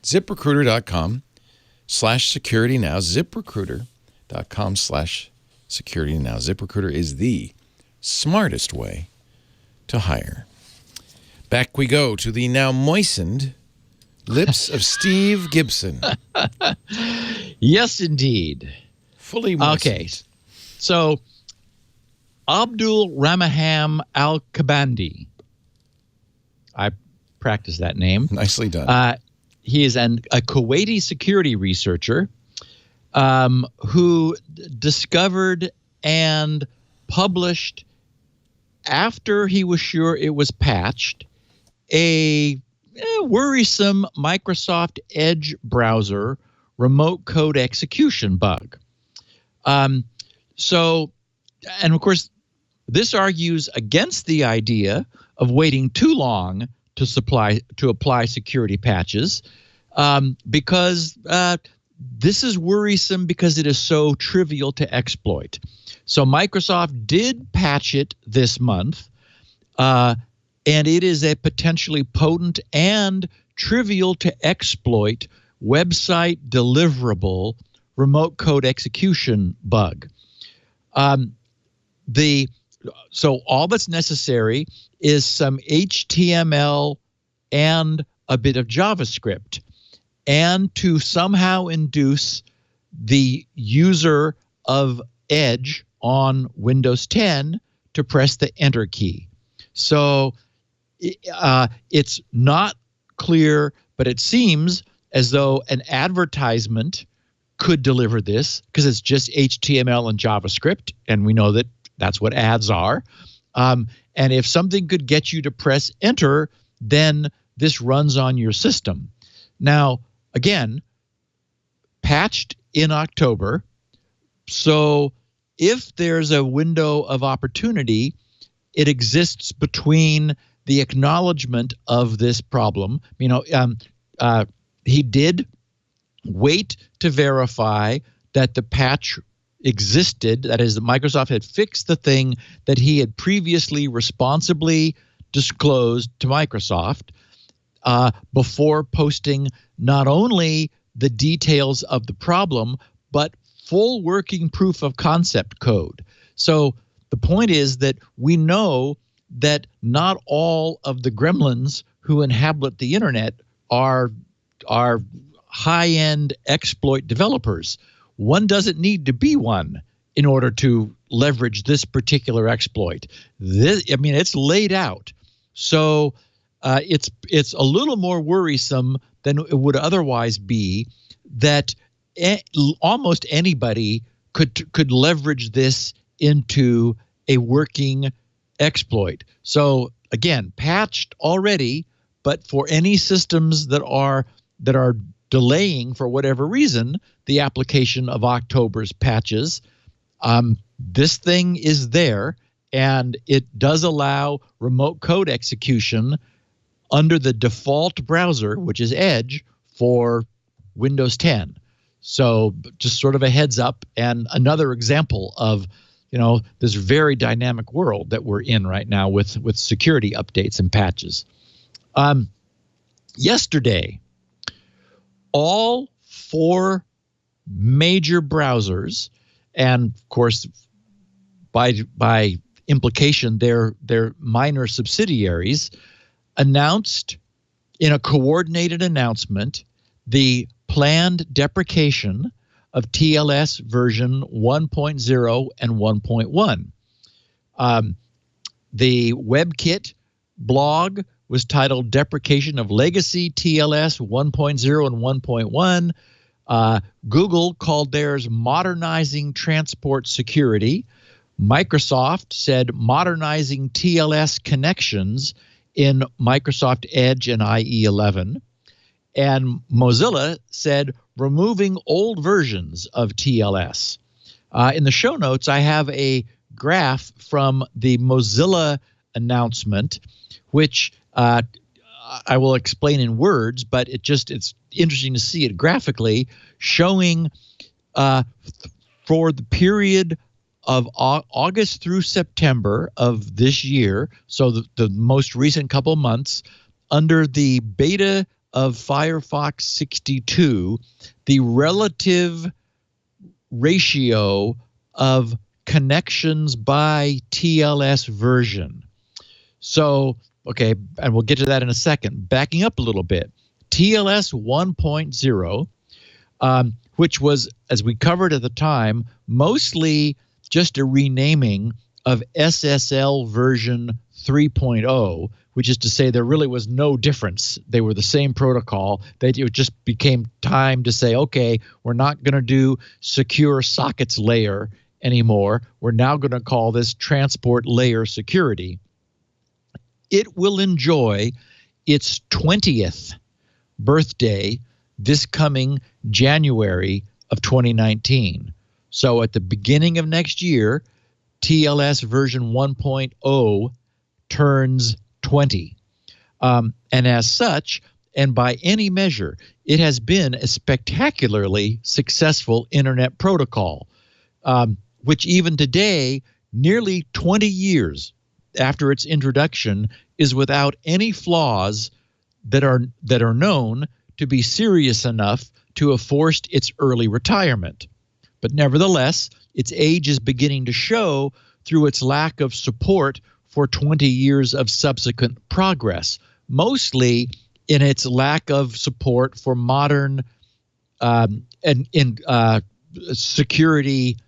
S1: ZipRecruiter.com/security now. ZipRecruiter.com/security now. ZipRecruiter is the smartest way to hire. Back we go to the now moistened Lips of Steve Gibson.
S4: Yes, indeed.
S1: Fully moistened.
S4: Okay. So, Abdul Ramaham Al-Kabandi. I practiced that name.
S1: Nicely done.
S4: He is a Kuwaiti security researcher who discovered and published, after he was sure it was patched, a worrisome Microsoft Edge browser remote code execution bug. So, and of course, this argues against the idea of waiting too long to apply security patches, because this is worrisome because it is so trivial to exploit. So Microsoft did patch it this month, and it is a potentially potent and trivial to exploit website deliverable remote code execution bug. So all that's necessary is some HTML and a bit of JavaScript, and to somehow induce the user of Edge on Windows 10 to press the Enter key. So it's not clear, but it seems as though an advertisement could deliver this, because it's just HTML and JavaScript, and we know that that's what ads are. And if something could get you to press Enter, then this runs on your system. Now, again, patched in October. So if there's a window of opportunity, it exists between the acknowledgement of this problem. He did wait to verify that the patch existed. That is, that Microsoft had fixed the thing that he had previously responsibly disclosed to Microsoft before posting not only the details of the problem, but full working proof of concept code. So the point is that we know that not all of the gremlins who inhabit the internet are high-end exploit developers. One doesn't need to be one in order to leverage this particular exploit. It's laid out. So it's a little more worrisome than it would otherwise be that almost anybody could leverage this into a working exploit. So again, patched already, but for any systems that are delaying for whatever reason the application of October's patches, this thing is there, and it does allow remote code execution under the default browser, which is Edge, for Windows 10. So just sort of a heads up, and another example of this very dynamic world that we're in right now with security updates and patches. Yesterday, all 4 major browsers, and of course, by implication, their minor subsidiaries, announced in a coordinated announcement the planned deprecation of TLS version 1.0 and 1.1. The WebKit blog was titled Deprecation of Legacy TLS 1.0 and 1.1. Google called theirs Modernizing Transport Security. Microsoft said Modernizing TLS Connections in Microsoft Edge and IE11. And Mozilla said removing old versions of TLS. In the show notes, I have a graph from the Mozilla announcement, which I will explain in words, but it's interesting to see it graphically, showing for the period of August through September of this year, so the most recent couple months, under the beta of Firefox 62, the relative ratio of connections by TLS version. So, okay, and we'll get to that in a second. Backing up a little bit, TLS 1.0, which was, as we covered at the time, mostly just a renaming of SSL version 3.0, which is to say there really was no difference. They were the same protocol. It just became time to say, okay, we're not going to do secure sockets layer anymore. We're now going to call this transport layer security. It will enjoy its 20th birthday this coming January of 2019. So at the beginning of next year, TLS version 1.0 turns 20. And as such, and by any measure, it has been a spectacularly successful internet protocol, which even today, nearly 20 years after its introduction, is without any flaws that are known to be serious enough to have forced its early retirement. But nevertheless, its age is beginning to show through its lack of support for 20 years of subsequent progress, mostly in its lack of support for modern security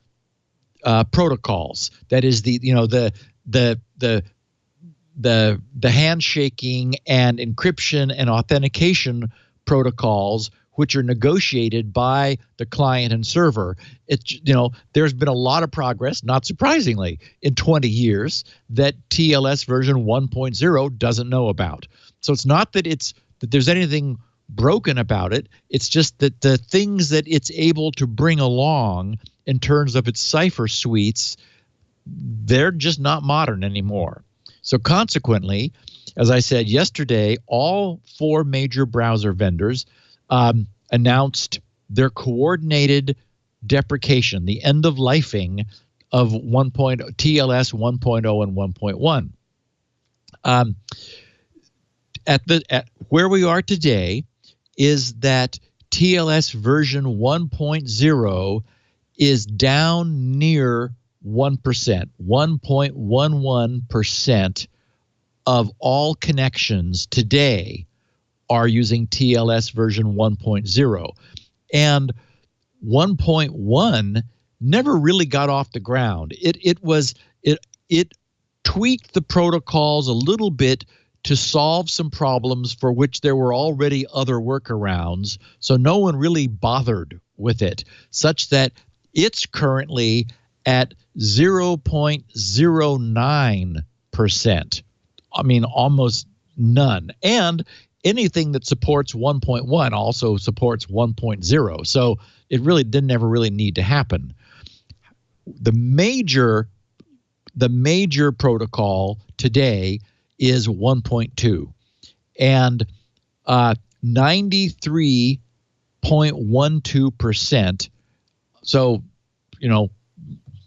S4: protocols. That is the handshaking and encryption and authentication protocols, which are negotiated by the client and server. There's been a lot of progress, not surprisingly, in 20 years that TLS version 1.0 doesn't know about. So it's not that there's anything broken about it. It's just that the things that it's able to bring along in terms of its cipher suites, they're just not modern anymore. So consequently, as I said yesterday, all 4 major browser vendors announced their coordinated deprecation, the end of lifing of TLS 1.0 and 1.1. At where we are today is that TLS version 1.0 is down near 1%, 1.11% of all connections today are using TLS version 1.0. And 1.1 never really got off the ground. It tweaked the protocols a little bit to solve some problems for which there were already other workarounds. So no one really bothered with it, such that it's currently at 0.09%. I mean, almost none. And anything that supports 1.1 also supports 1.0. So it really didn't ever really need to happen. The major protocol today is 1.2, and 93.12%. So,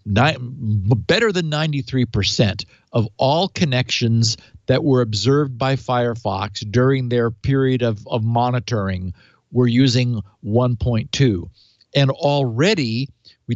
S4: better than 93% of all connections that were observed by Firefox during their period of monitoring were using 1.2. And already,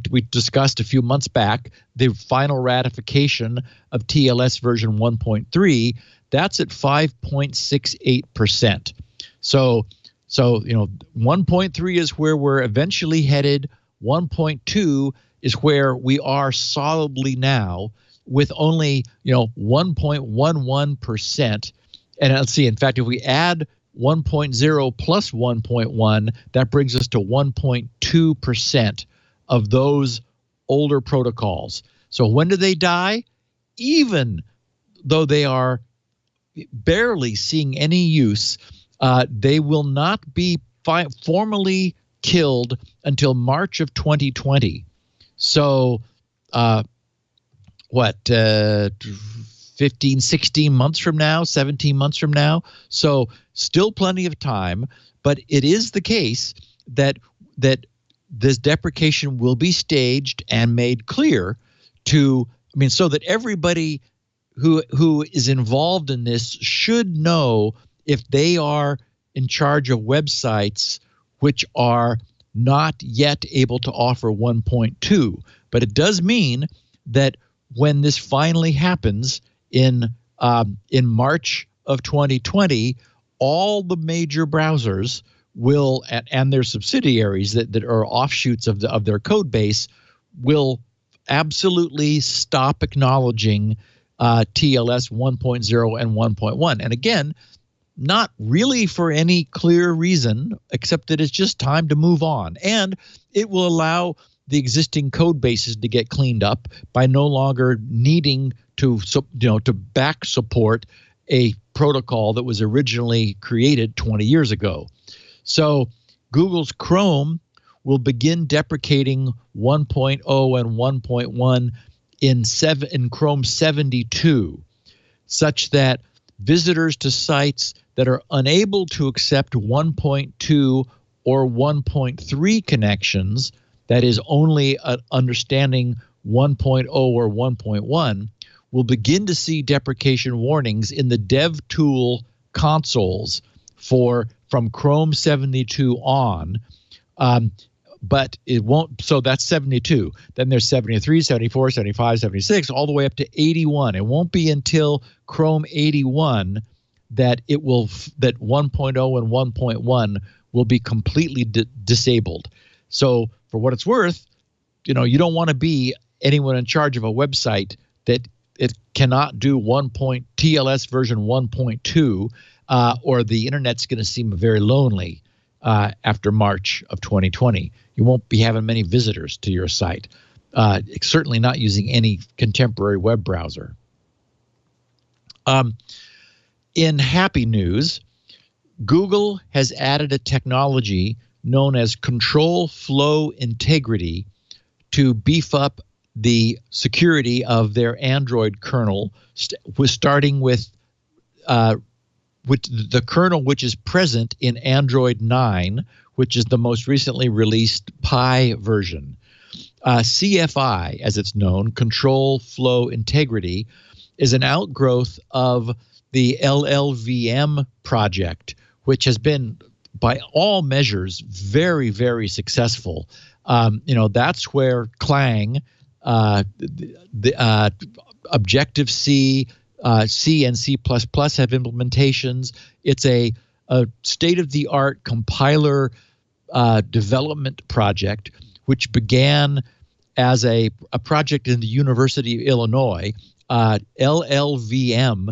S4: we discussed a few months back, the final ratification of TLS version 1.3, that's at 5.68%. So 1.3 is where we're eventually headed. 1.2 is where we are solidly now, with only 1.11%. And let's see, in fact, if we add 1.0 plus 1.1, that brings us to 1.2% of those older protocols. So when do they die? Even though they are barely seeing any use, they will not be formally killed until March of 2020. So 15, 16 months from now, 17 months from now. So still plenty of time, but it is the case that this deprecation will be staged and made clear so that everybody who is involved in this should know if they are in charge of websites which are not yet able to offer 1.2. But it does mean that when this finally happens in March of 2020, all the major browsers will, and their subsidiaries that are offshoots of their code base, will absolutely stop acknowledging TLS 1.0 and 1.1. And again, not really for any clear reason, except that it's just time to move on. And it will allow the existing code bases to get cleaned up by no longer needing to back support a protocol that was originally created 20 years ago. So Google's Chrome will begin deprecating 1.0 and 1.1 in Chrome 72, such that visitors to sites that are unable to accept 1.2 or 1.3 connections, that is only understanding 1.0 or 1.1, will begin to see deprecation warnings in the DevTool consoles from Chrome 72 on. But it won't. So that's 72. Then there's 73, 74, 75, 76, all the way up to 81. It won't be until Chrome 81 that 1.0 and 1.1 will be completely disabled. So for what it's worth, you don't want to be anyone in charge of a website that it cannot do TLS version 1.2, or the internet's going to seem very lonely after March of 2020. You won't be having many visitors to your site, certainly not using any contemporary web browser. In happy news, Google has added a technology known as control flow integrity to beef up the security of their Android kernel, starting with the kernel which is present in Android 9, which is the most recently released Pi version. CFI, as it's known, Control Flow Integrity, is an outgrowth of the LLVM project, which has been, by all measures, very, very successful. That's where Clang, the Objective-C, C and C++ have implementations. It's a state-of-the-art compiler development project, which began as a project in the University of Illinois. LLVM,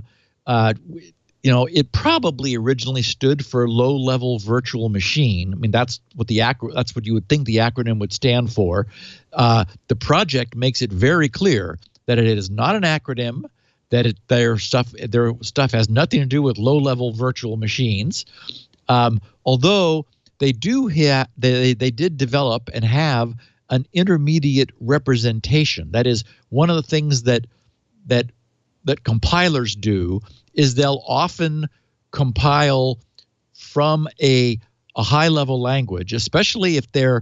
S4: it probably originally stood for low-level virtual machine. I mean, that's what you would think the acronym would stand for. The project makes it very clear that it is not an acronym, that their stuff has nothing to do with low-level virtual machines. Although they did develop and have an intermediate representation. That is, one of the things that compilers do is they'll often compile from a high-level language, especially if they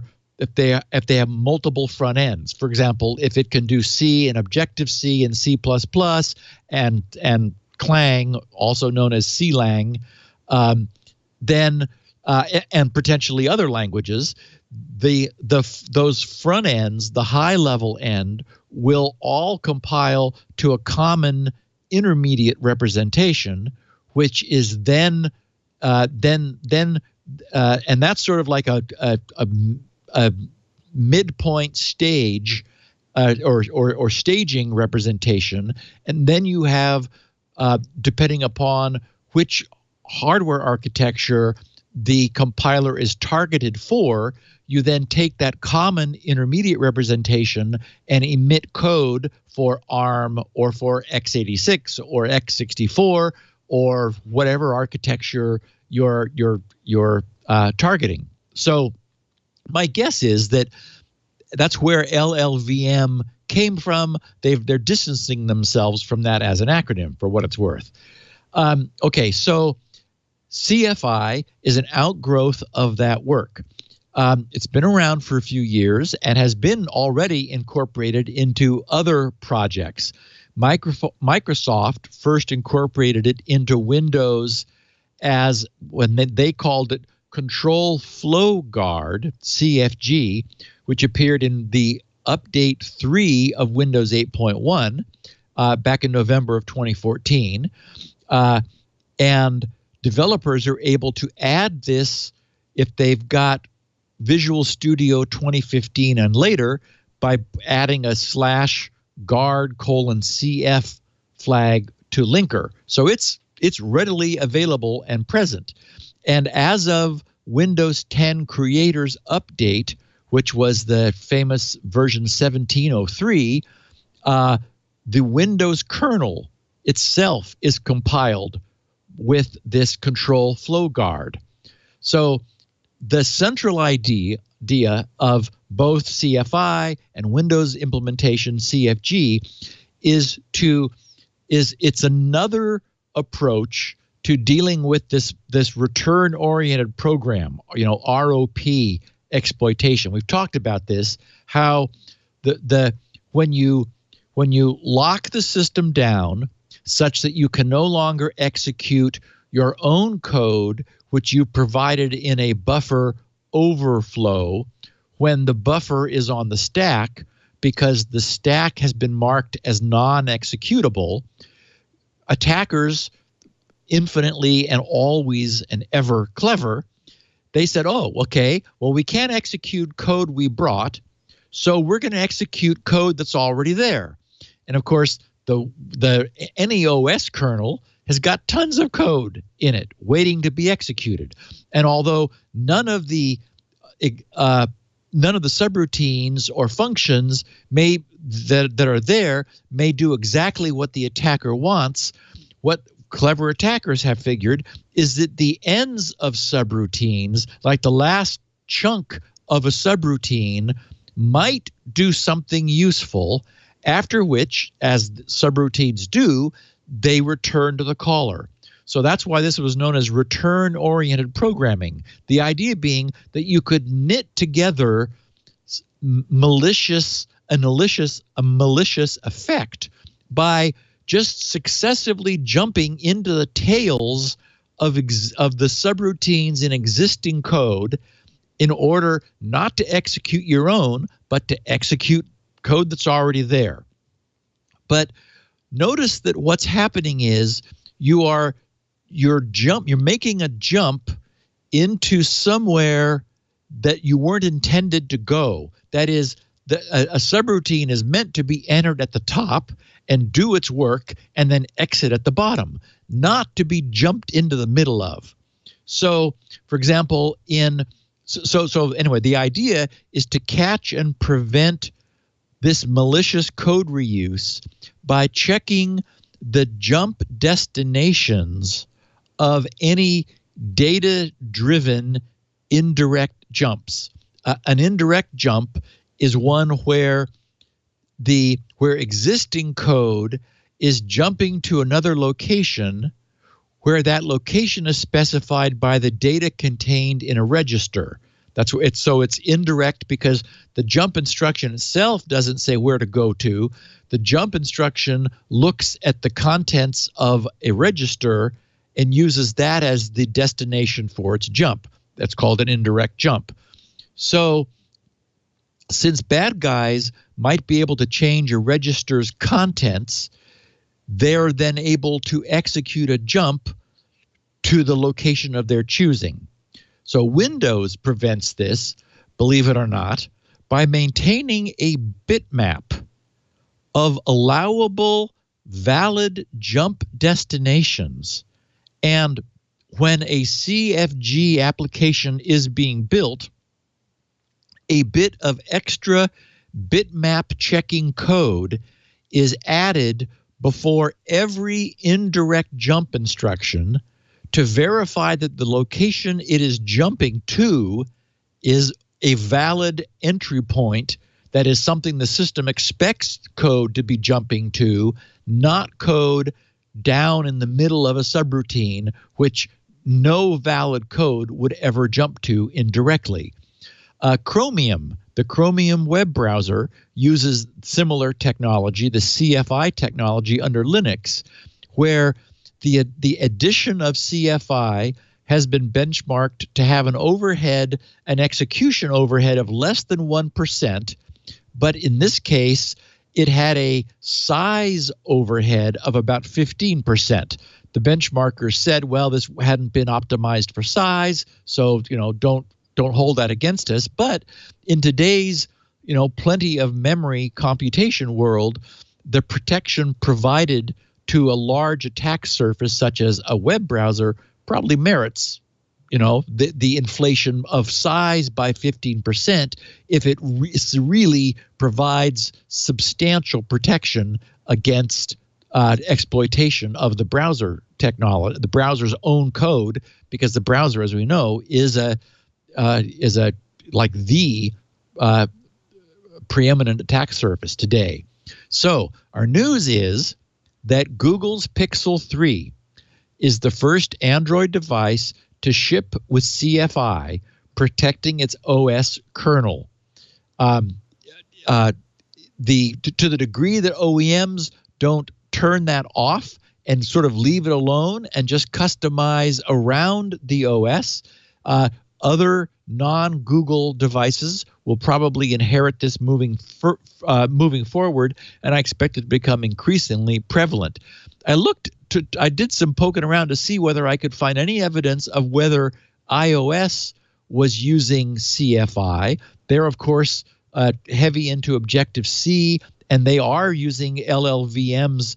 S4: have multiple front ends. For example, if it can do C and Objective-C and C++ and Clang, also known as CLang, then and potentially other languages, those front ends, the high-level end, will all compile to a common intermediate representation, which is then and that's sort of like a midpoint stage or staging representation. And then you have, depending upon which hardware architecture the compiler is targeted for, you then take that common intermediate representation and emit code for ARM or for x86 or x64 or whatever architecture you're targeting. So my guess is that that's where LLVM came from. They're distancing themselves from that as an acronym, for what it's worth. Okay, so CFI is an outgrowth of that work. It's been around for a few years and has been already incorporated into other projects. Microsoft first incorporated it into Windows as when they called it Control Flow Guard, CFG, which appeared in the Update 3 of Windows 8.1 back in November of 2014. And developers are able to add this if they've got Visual Studio 2015 and later by adding a /guard:\cf flag to linker. So it's readily available and present. And as of Windows 10 Creators Update, which was the famous version 1703, the Windows kernel itself is compiled with this control flow guard. So the central idea of both CFI and Windows implementation CFG is it's another approach to dealing with this return-oriented program, ROP exploitation. We've talked about this, how when you lock the system down such that you can no longer execute your own code, which you provided in a buffer overflow, when the buffer is on the stack, because the stack has been marked as non-executable, attackers, infinitely and always and ever clever, they said, oh, okay, well, we can't execute code we brought, so we're going to execute code that's already there. And of course, the any OS kernel has got tons of code in it waiting to be executed. And although none of the subroutines or functions that are there may do exactly what the attacker wants, what clever attackers have figured is that the ends of subroutines, like the last chunk of a subroutine, might do something useful, after which, as subroutines do, they return to the caller. So that's why this was known as return-oriented programming. The idea being that you could knit together a malicious effect by just successively jumping into the tails of the subroutines in existing code in order not to execute your own, but to execute code that's already there. But notice that what's happening is you're making a jump into somewhere that you weren't intended to go. That is, a subroutine is meant to be entered at the top and do its work and then exit at the bottom, not to be jumped into the middle of. So, for example, so anyway, the idea is to catch and prevent this malicious code reuse by checking the jump destinations of any data-driven indirect jumps. An indirect jump is one where existing code is jumping to another location where that location is specified by the data contained in a register. That's what it's indirect because the jump instruction itself doesn't say where to go to. The jump instruction looks at the contents of a register and uses that as the destination for its jump. That's called an indirect jump. So since bad guys might be able to change a register's contents, they're then able to execute a jump to the location of their choosing. So Windows prevents this, believe it or not, by maintaining a bitmap of allowable valid jump destinations. And when a CFG application is being built, a bit of extra bitmap checking code is added before every indirect jump instruction to verify that the location it is jumping to is a valid entry point, that is something the system expects code to be jumping to, not code down in the middle of a subroutine, which no valid code would ever jump to indirectly. Chromium, the Chromium web browser, uses similar technology, the CFI technology under Linux, where the addition of CFI has been benchmarked to have an execution overhead of less than 1%, but in this case, it had a size overhead of about 15%. The benchmarker said, well, this hadn't been optimized for size, so don't hold that against us. But in today's plenty of memory computation world, the protection provided to a large attack surface such as a web browser probably merits the inflation of size by 15% if it really provides substantial protection against exploitation of the browser technology, the browser's own code, because the browser, as we know, is the preeminent attack surface today. So our news is that Google's Pixel 3 is the first Android device to ship with CFI, protecting its OS kernel. To the degree that OEMs don't turn that off and sort of leave it alone and just customize around the OS, other non-Google devices will probably inherit this moving forward, and I expect it to become increasingly prevalent. I did some poking around to see whether I could find any evidence of whether iOS was using CFI. They're, of course, heavy into Objective-C, and they are using LLVM's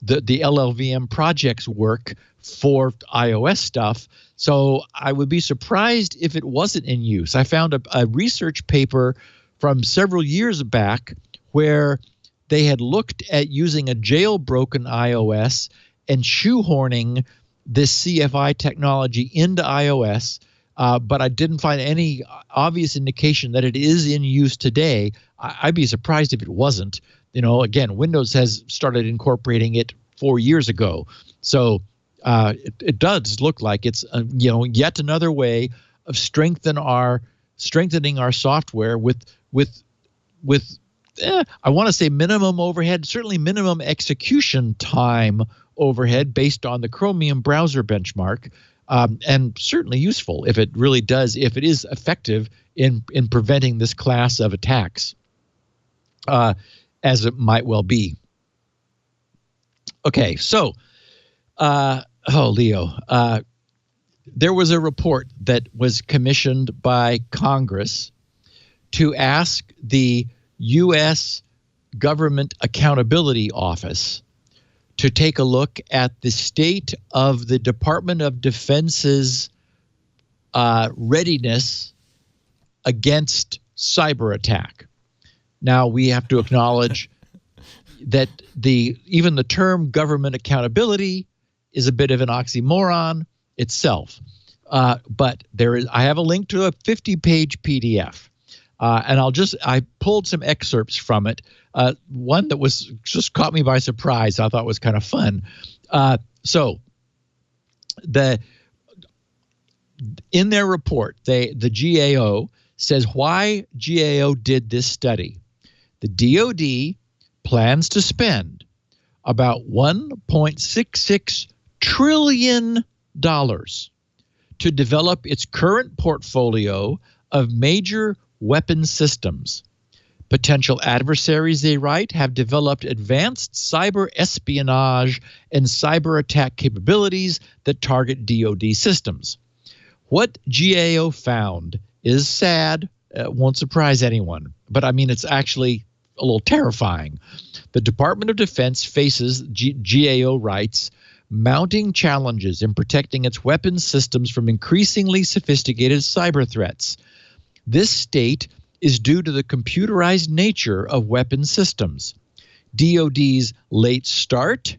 S4: the LLVM project's work for iOS stuff. So I would be surprised if it wasn't in use. I found a research paper from several years back where they had looked at using a jailbroken iOS and shoehorning this CFI technology into iOS, but I didn't find any obvious indication that it is in use today. I'd be surprised if it wasn't. Again, Windows has started incorporating it 4 years ago. So it does look like it's yet another way of strengthening our software with I want to say minimum overhead, certainly minimum execution time overhead based on the Chromium browser benchmark, and certainly useful if it is effective in preventing this class of attacks, as it might well be. Okay, so Leo, there was a report that was commissioned by Congress to ask the U.S. Government Accountability Office to take a look at the state of the Department of Defense's readiness against cyber attack. Now, we have to acknowledge that even the term government accountability is a bit of an oxymoron itself. But I have a link to a 50-page PDF. And I pulled some excerpts from it. One that was just caught me by surprise. I thought was kind of fun. In their report, the GAO says why GAO did this study. The DoD plans to spend about $1.66 trillion to develop its current portfolio of major weapon systems. Potential adversaries, they write, have developed advanced cyber espionage and cyber attack capabilities that target DoD systems. What GAO found is sad, won't surprise anyone, but I mean, it's actually a little terrifying. The Department of Defense faces, GAO writes, mounting challenges in protecting its weapons systems from increasingly sophisticated cyber threats. This state is due to the computerized nature of weapon systems, DoD's late start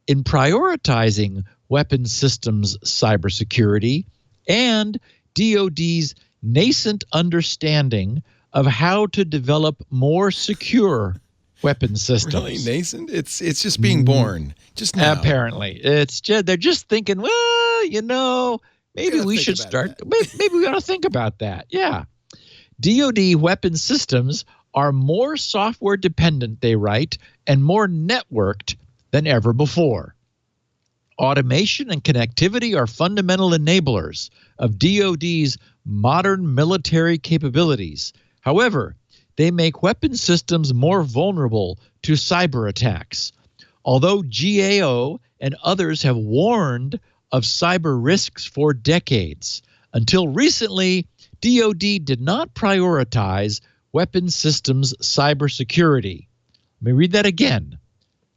S4: in prioritizing weapon systems cybersecurity, and DoD's nascent understanding of how to develop more secure weapon systems.
S1: Really nascent? It's just being born. Just now.
S4: Apparently, they're just thinking. Well, maybe we should start. Maybe we ought to think about that. Yeah. DoD weapon systems are more software dependent, they write, and more networked than ever before. Automation and connectivity are fundamental enablers of DoD's modern military capabilities. However, they make weapon systems more vulnerable to cyber attacks. Although GAO and others have warned of cyber risks for decades, until recently, DoD did not prioritize weapons systems cybersecurity. Let me read that again.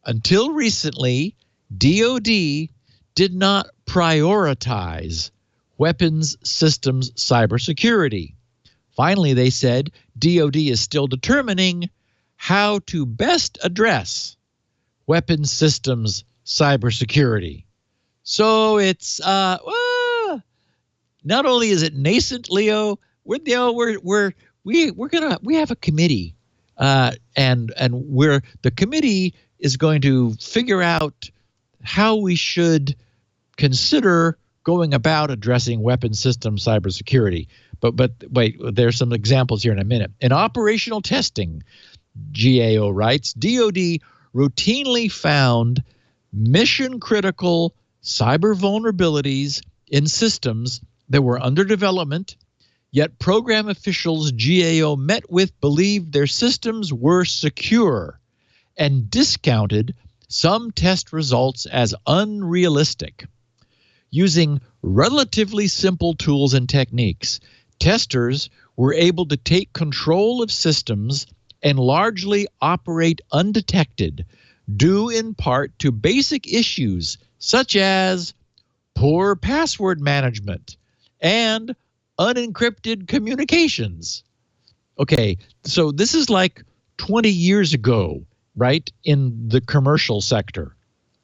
S4: Until recently, DoD did not prioritize weapons systems cybersecurity. Finally, they said DoD is still determining how to best address weapons systems cybersecurity. So it's not only is it nascent, Leo. We have a committee, and the committee is going to figure out how we should consider going about addressing weapons system cybersecurity. But wait, there's some examples here in a minute. In operational testing, GAO writes, DoD routinely found mission-critical cyber vulnerabilities in systems that were under development, yet program officials GAO met with believed their systems were secure and discounted some test results as unrealistic. Using relatively simple tools and techniques, testers were able to take control of systems and largely operate undetected, due in part to basic issues such as poor password management and unencrypted communications. Okay, so this is like 20 years ago, right, in the commercial sector.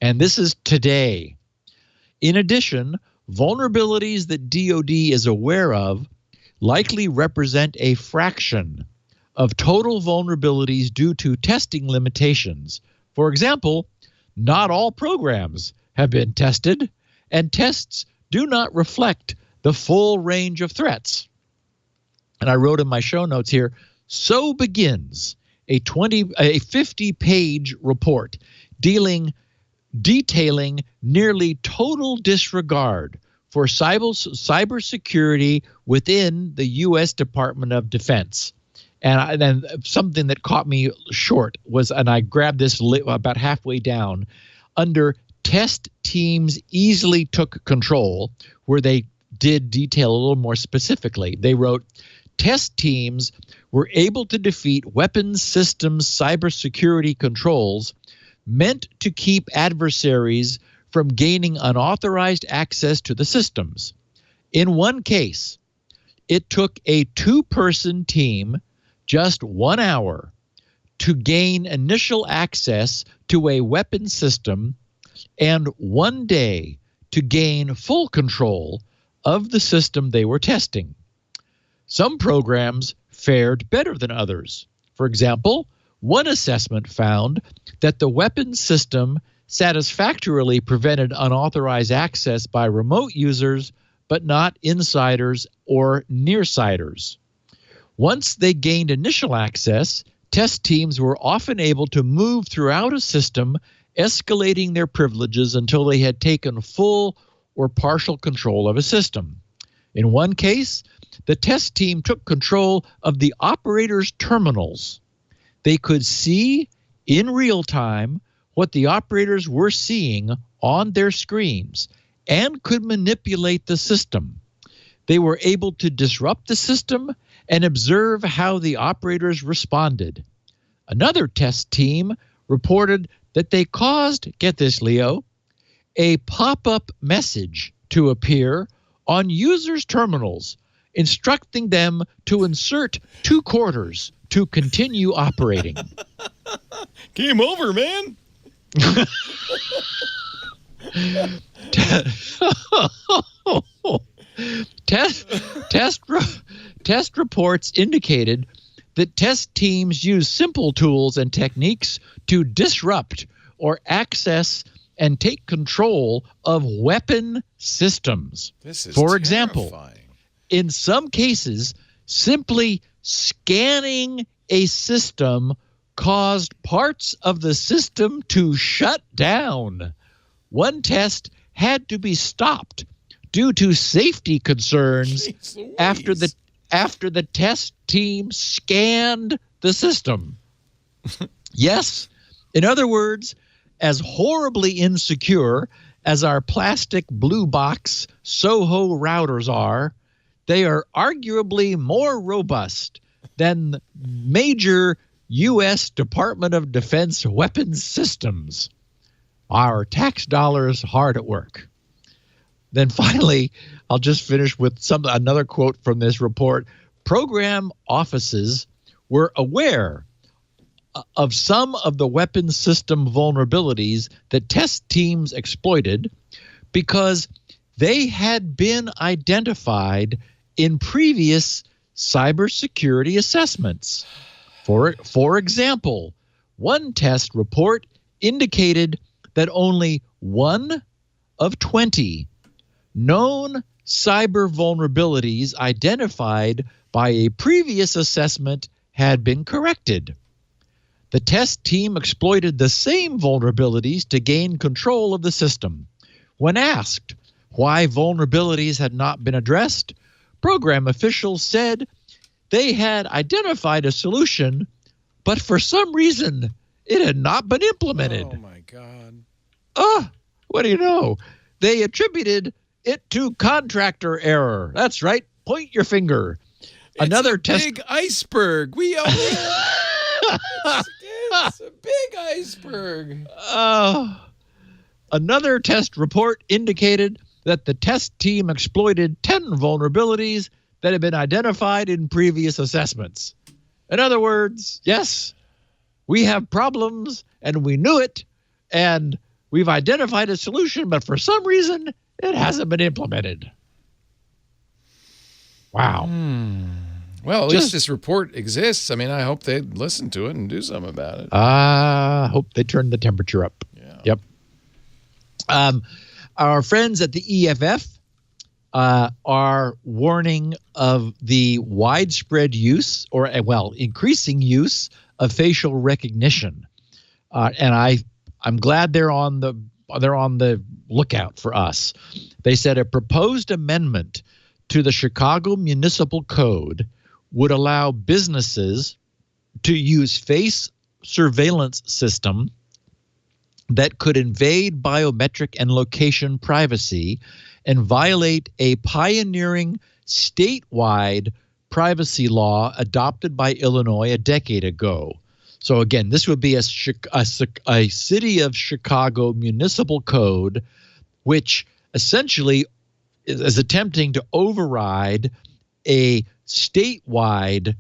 S4: And this is today. In addition, vulnerabilities that DoD is aware of likely represent a fraction of total vulnerabilities due to testing limitations. For example, not all programs have been tested, and tests do not reflect the full range of threats. And I wrote in my show notes here, so begins a 50-page report detailing nearly total disregard for cybersecurity within the U.S. Department of Defense. And then something that caught me short was, and I grabbed this about halfway down, under test teams easily took control, where they did detail a little more specifically. They wrote, test teams were able to defeat weapons systems cybersecurity controls meant to keep adversaries from gaining unauthorized access to the systems. In one case, it took a 2-person team just 1 hour to gain initial access to a weapon system and 1 day to gain full control of the system they were testing. Some programs fared better than others. For example, one assessment found that the weapons system satisfactorily prevented unauthorized access by remote users, but not insiders or nearsiders. Once they gained initial access, test teams were often able to move throughout a system, escalating their privileges until they had taken full or partial control of a system. In one case, the test team took control of the operator's terminals. They could see in real time what the operators were seeing on their screens and could manipulate the system. They were able to disrupt the system and observe how the operators responded. Another test team reported that they caused, get this, Leo, a pop-up message to appear on users' terminals, instructing them to insert 2 quarters to continue operating.
S1: Game over, man.
S4: Test reports indicated that test teams use simple tools and techniques to disrupt or access and take control of weapon systems.
S1: This is
S4: For example,
S1: terrifying.
S4: in some cases, simply scanning a system caused parts of the system to shut down. One test had to be stopped due to safety concerns after the test team scanned the system. Yes, in other words, as horribly insecure as our plastic blue box Soho routers are, they are arguably more robust than major U.S. Department of Defense weapons systems. Our tax dollars hard at work. Then finally, I'll just finish with another quote from this report. Program offices were aware of some of the weapons system vulnerabilities that test teams exploited because they had been identified in previous cybersecurity assessments. For example, one test report indicated that only 1 of 20 known cyber vulnerabilities identified by a previous assessment had been corrected. The test team exploited the same vulnerabilities to gain control of the system. When asked why vulnerabilities had not been addressed, program officials said they had identified a solution, but for some reason it had not been implemented.
S1: Oh, my God.
S4: What do you know? They attributed it to contractor error. That's right. Point your finger. Another
S1: big iceberg. We only... it's a big iceberg.
S4: Another test report indicated that the test team exploited 10 vulnerabilities that had been identified in previous assessments. In other words, yes, we have problems and we knew it and we've identified a solution, but for some reason it hasn't been implemented. Wow.
S1: Well, at least this report exists. I mean, I hope they listen to it and do something about it.
S4: I hope they turn the temperature up.
S1: Yeah.
S4: Yep. Our friends at the EFF are warning of the widespread use increasing use of facial recognition. And I'm glad they're on the lookout for us. They said a proposed amendment to the Chicago Municipal Code would allow businesses to use face surveillance system that could invade biometric and location privacy and violate a pioneering statewide privacy law adopted by Illinois a decade ago. So again, this would be a city of Chicago municipal code, which essentially is attempting to override a statewide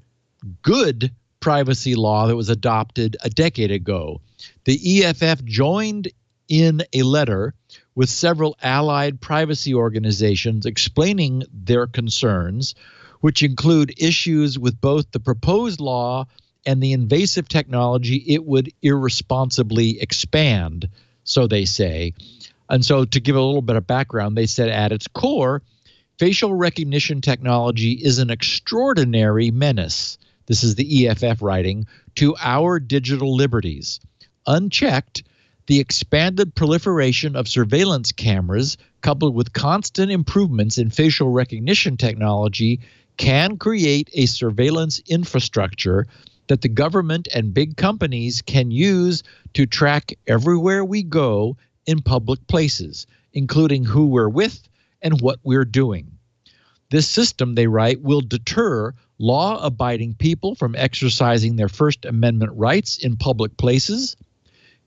S4: good privacy law that was adopted a decade ago. The EFF joined in a letter with several allied privacy organizations explaining their concerns, which include issues with both the proposed law and the invasive technology it would irresponsibly expand, so they say. And so to give a little bit of background, they said at its core, facial recognition technology is an extraordinary menace, this is the EFF writing, to our digital liberties. Unchecked, the expanded proliferation of surveillance cameras coupled with constant improvements in facial recognition technology can create a surveillance infrastructure that the government and big companies can use to track everywhere we go in public places, including who we're with and what we're doing. This system, they write, will deter law-abiding people from exercising their First Amendment rights in public places.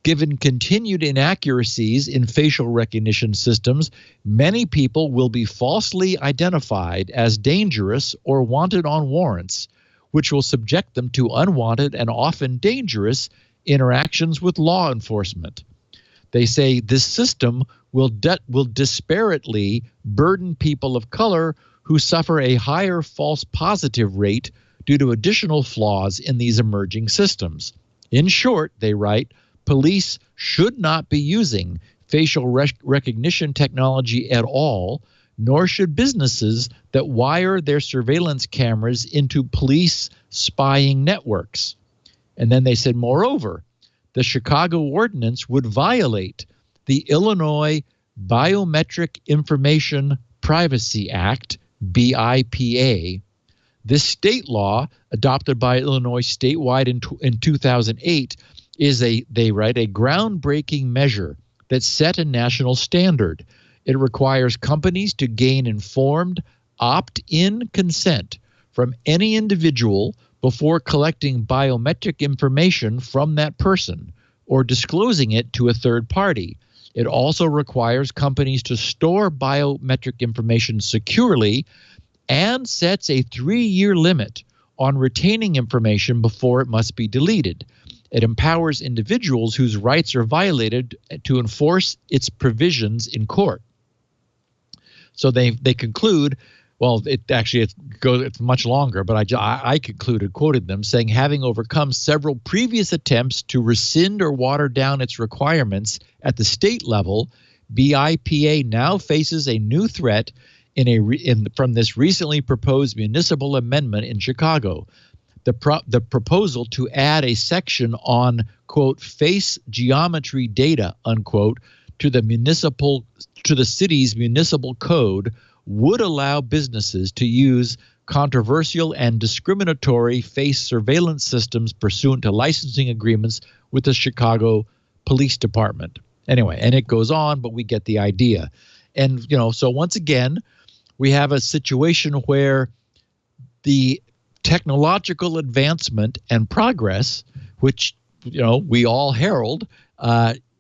S4: Given continued inaccuracies in facial recognition systems, many people will be falsely identified as dangerous or wanted on warrants, which will subject them to unwanted and often dangerous interactions with law enforcement. They say this system will disparately burden people of color who suffer a higher false positive rate due to additional flaws in these emerging systems. In short, they write, police should not be using facial recognition technology at all, nor should businesses that wire their surveillance cameras into police spying networks. And then they said, moreover, the Chicago ordinance would violate the Illinois Biometric Information Privacy Act, BIPA. This state law, adopted by Illinois statewide in 2008, is they write a groundbreaking measure that set a national standard. It requires companies to gain informed opt-in consent from any individual before collecting biometric information from that person or disclosing it to a third party. It also requires companies to store biometric information securely and sets a 3-year limit on retaining information before it must be deleted. It empowers individuals whose rights are violated to enforce its provisions in court. So they conclude, well, it's much longer, but I quoted them saying, having overcome several previous attempts to rescind or water down its requirements at the state level, BIPA now faces a new threat from this recently proposed municipal amendment in Chicago. The proposal to add a section on, quote, face geometry data, unquote, to the city's municipal code would allow businesses to use controversial and discriminatory face surveillance systems pursuant to licensing agreements with the Chicago Police Department. Anyway, and it goes on, but we get the idea. And, so once again, we have a situation where the technological advancement and progress, which, we all herald,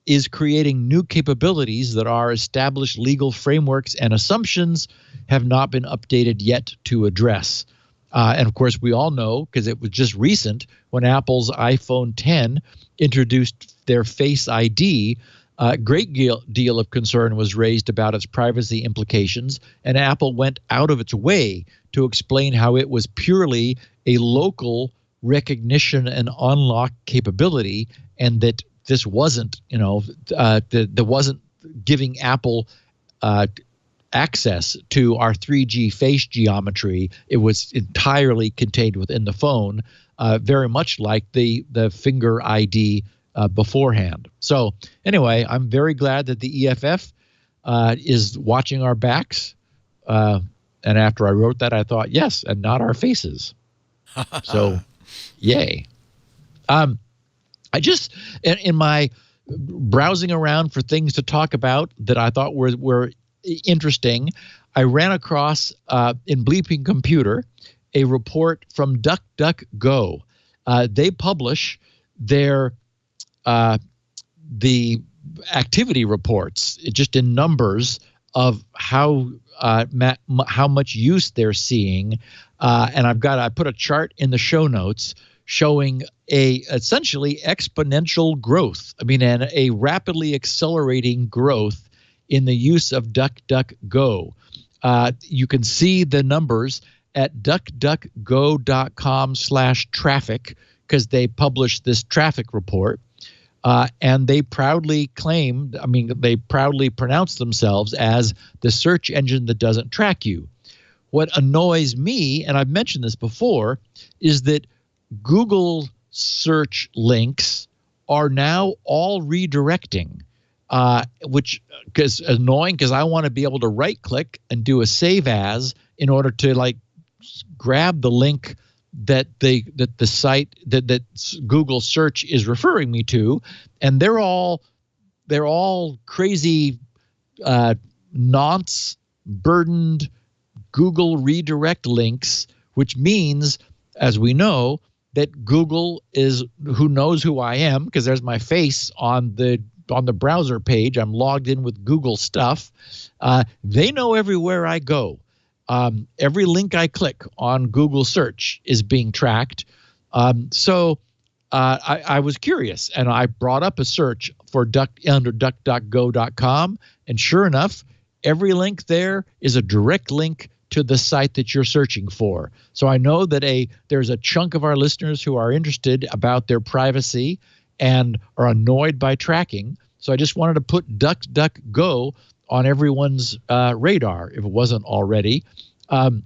S4: is creating new capabilities that our established legal frameworks and assumptions have not been updated yet to address. And of course, we all know, because it was just recent, when Apple's iPhone 10 introduced their Face ID, a great deal of concern was raised about its privacy implications, and Apple went out of its way to explain how it was purely a local recognition and unlock capability, and that this wasn't, that wasn't giving Apple access to our 3G face geometry. It was entirely contained within the phone, very much like the Finger ID beforehand. So anyway, I'm very glad that the EFF is watching our backs. And after I wrote that, I thought, yes, and not our faces. So, yay. I just, in my browsing around for things to talk about that I thought were interesting, I ran across in Bleeping Computer a report from DuckDuckGo. They publish the activity reports just in numbers of how much use they're seeing, and I put a chart in the show notes showing essentially exponential growth. And a rapidly accelerating growth in the use of DuckDuckGo. You can see the numbers at DuckDuckGo.com/traffic, because they published this traffic report. And they proudly they proudly pronounce themselves as the search engine that doesn't track you. What annoys me, and I've mentioned this before, is that Google search links are now all redirecting, which is annoying because I want to be able to right click and do a save as in order to grab the link that the site that Google search is referring me to, and they're all crazy nonce burdened Google redirect links, which means, as we know, that Google who knows who I am, because there's my face on the browser page. I'm logged in with Google stuff. They know everywhere I go. Every link I click on Google search is being tracked. So I was curious, and I brought up a search for under DuckDuckGo.com, and sure enough, every link there is a direct link to the site that you're searching for. So I know that there's a chunk of our listeners who are interested about their privacy and are annoyed by tracking. So I just wanted to put DuckDuckGo on everyone's radar if it wasn't already. And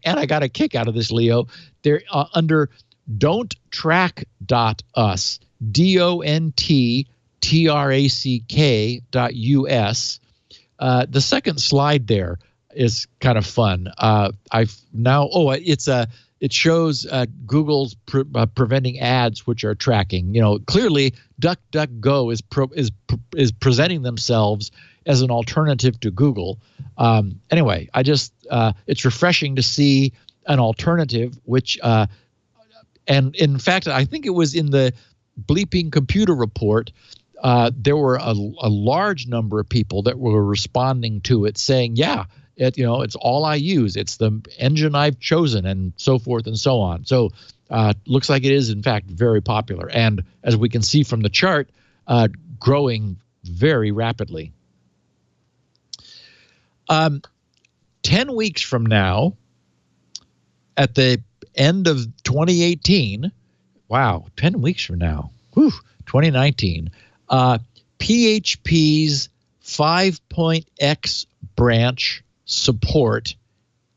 S4: I got a kick out of this, Leo. They're under don'ttrack.us, DONTTRACK.us. The second slide there is kind of fun. It's it shows Google's preventing ads which are tracking. Clearly DuckDuckGo is presenting themselves as an alternative to Google. Anyway, it's refreshing to see an alternative, which and in fact, I think it was in the Bleeping Computer report, there were a large number of people that were responding to it saying, yeah, it's all I use. It's the engine I've chosen, and so forth and so on. So looks like it is, in fact, very popular. And as we can see from the chart, growing very rapidly. 10 weeks from now, at the end of 2018, wow, 10 weeks from now, 2019, PHP's 5.x branch support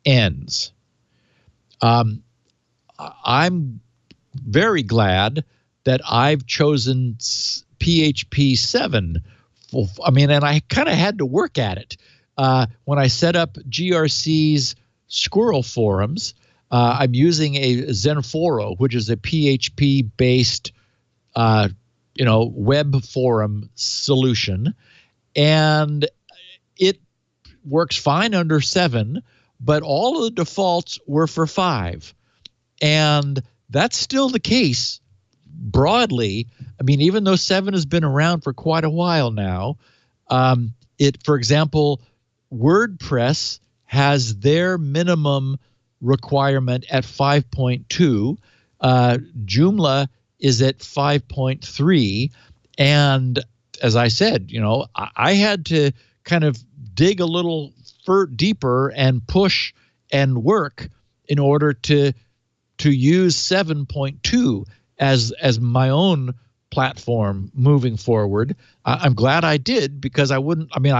S4: ends. I'm very glad that I've chosen PHP 7. And I kind of had to work at it. When I set up GRC's Squirrel forums, I'm using a Zenforo, which is a PHP-based, web forum solution, and it works fine under 7, but all of the defaults were for 5, and that's still the case broadly. I mean, even though 7 has been around for quite a while now, for example, WordPress has their minimum requirement at 5.2. Joomla is at 5.3. And as I said, I had to kind of dig a little deeper and push and work in order to use 7.2 as my own platform moving forward. I'm glad I did, because I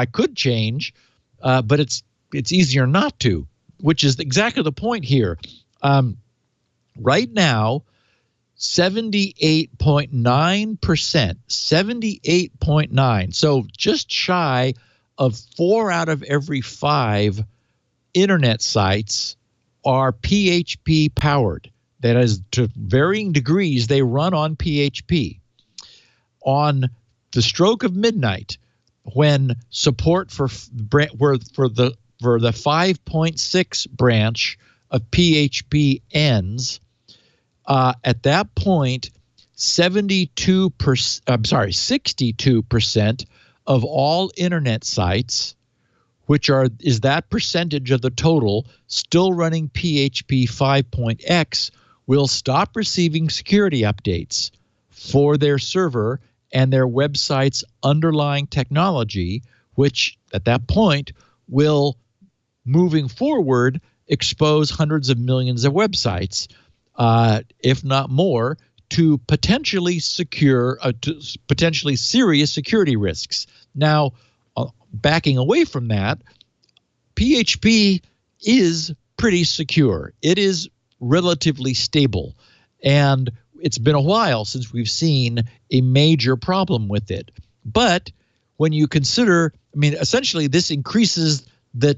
S4: could change, but it's easier not to, which is exactly the point here. Right now, 78.9%, 78.9. So just shy of 4 out of every 5 internet sites are PHP powered. That is, to varying degrees, they run on PHP. On the stroke of midnight, when support for the 5.6 branch of PHP ends, at that point, 62% of all internet sites, which is that percentage of the total still running PHP 5.x, will stop receiving security updates for their server and their website's underlying technology, which at that point will, moving forward, expose hundreds of millions of websites, if not more, to potentially serious security risks. Now, backing away from that, PHP is pretty secure. It is relatively stable, and it's been a while since we've seen a major problem with it. But when you consider, essentially this increases the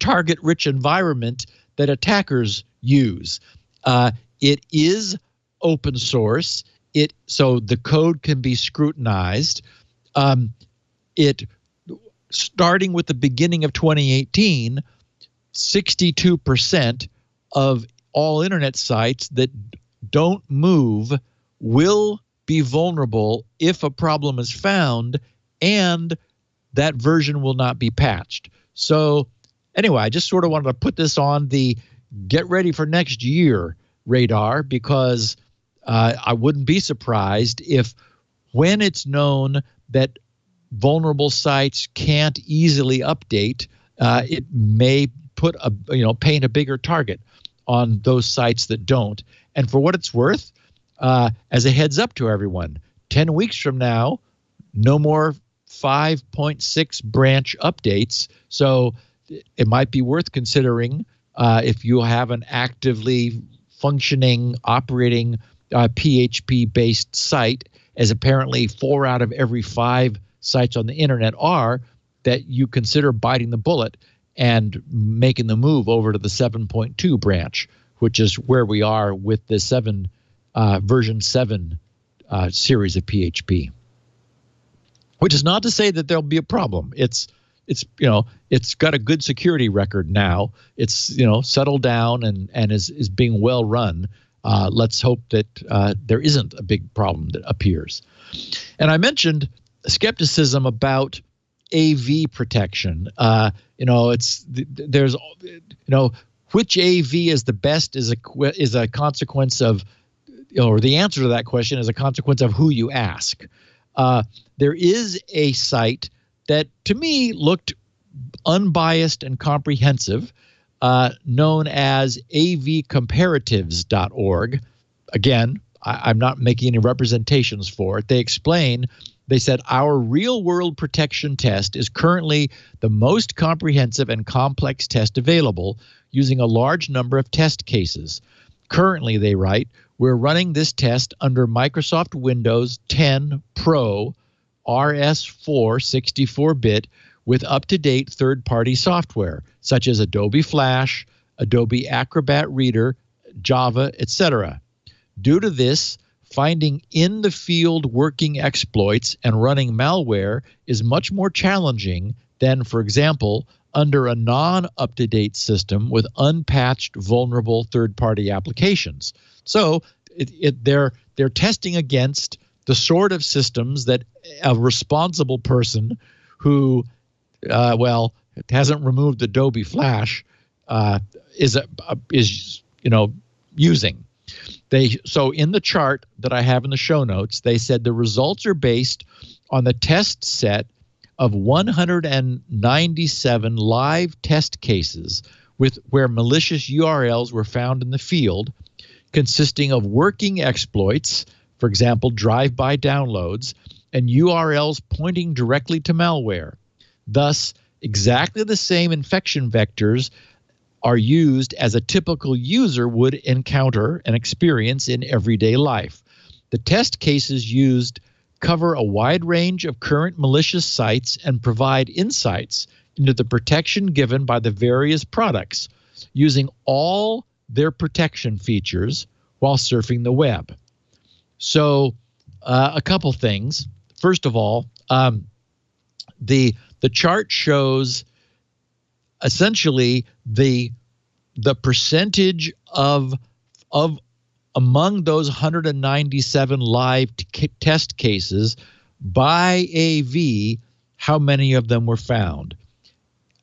S4: target-rich environment that attackers use. It is open source, so the code can be scrutinized. Starting with the beginning of 2018, 62% of all internet sites that don't move will be vulnerable if a problem is found, and that version will not be patched. So anyway, I just sort of wanted to put this on the get ready for next year radar, because I wouldn't be surprised if, when it's known that vulnerable sites can't easily update, it may paint a bigger target on those sites that don't. And for what it's worth, as a heads up to everyone, 10 weeks from now, no more 5.6 branch updates. So it might be worth considering, if you have an actively functioning, operating PHP-based site, as apparently 4 out of every 5 sites on the internet are, that you consider biting the bullet and making the move over to the 7.2 branch, which is where we are with the version 7 series of PHP. Which is not to say that there'll be a problem. It's got a good security record now. It's settled down and is being well run. Let's hope that there isn't a big problem that appears. And I mentioned skepticism about AV protection. Which AV is the best is a consequence of, or the answer to that question is a consequence of who you ask. There is a site that to me looked unbiased and comprehensive, known as avcomparatives.org. Again, I'm not making any representations for it. They said, our real-world protection test is currently the most comprehensive and complex test available using a large number of test cases. Currently, they write, we're running this test under Microsoft Windows 10 Pro RS4 64-bit with up-to-date third-party software, such as Adobe Flash, Adobe Acrobat Reader, Java, etc. Due to this, finding in-the-field working exploits and running malware is much more challenging than, for example, under a non-up-to-date system with unpatched, vulnerable third-party applications. So they're testing against the sort of systems that a responsible person who, hasn't removed Adobe Flash is using. So in the chart that I have in the show notes, they said the results are based on the test set of 197 live test cases where malicious URLs were found in the field, consisting of working exploits, for example, drive-by downloads, and URLs pointing directly to malware. Thus, exactly the same infection vectors are used as a typical user would encounter and experience in everyday life. The test cases used cover a wide range of current malicious sites and provide insights into the protection given by the various products, using all their protection features while surfing the web. So a couple things. First of all, the chart shows essentially the percentage of among those 197 live test cases by AV, how many of them were found.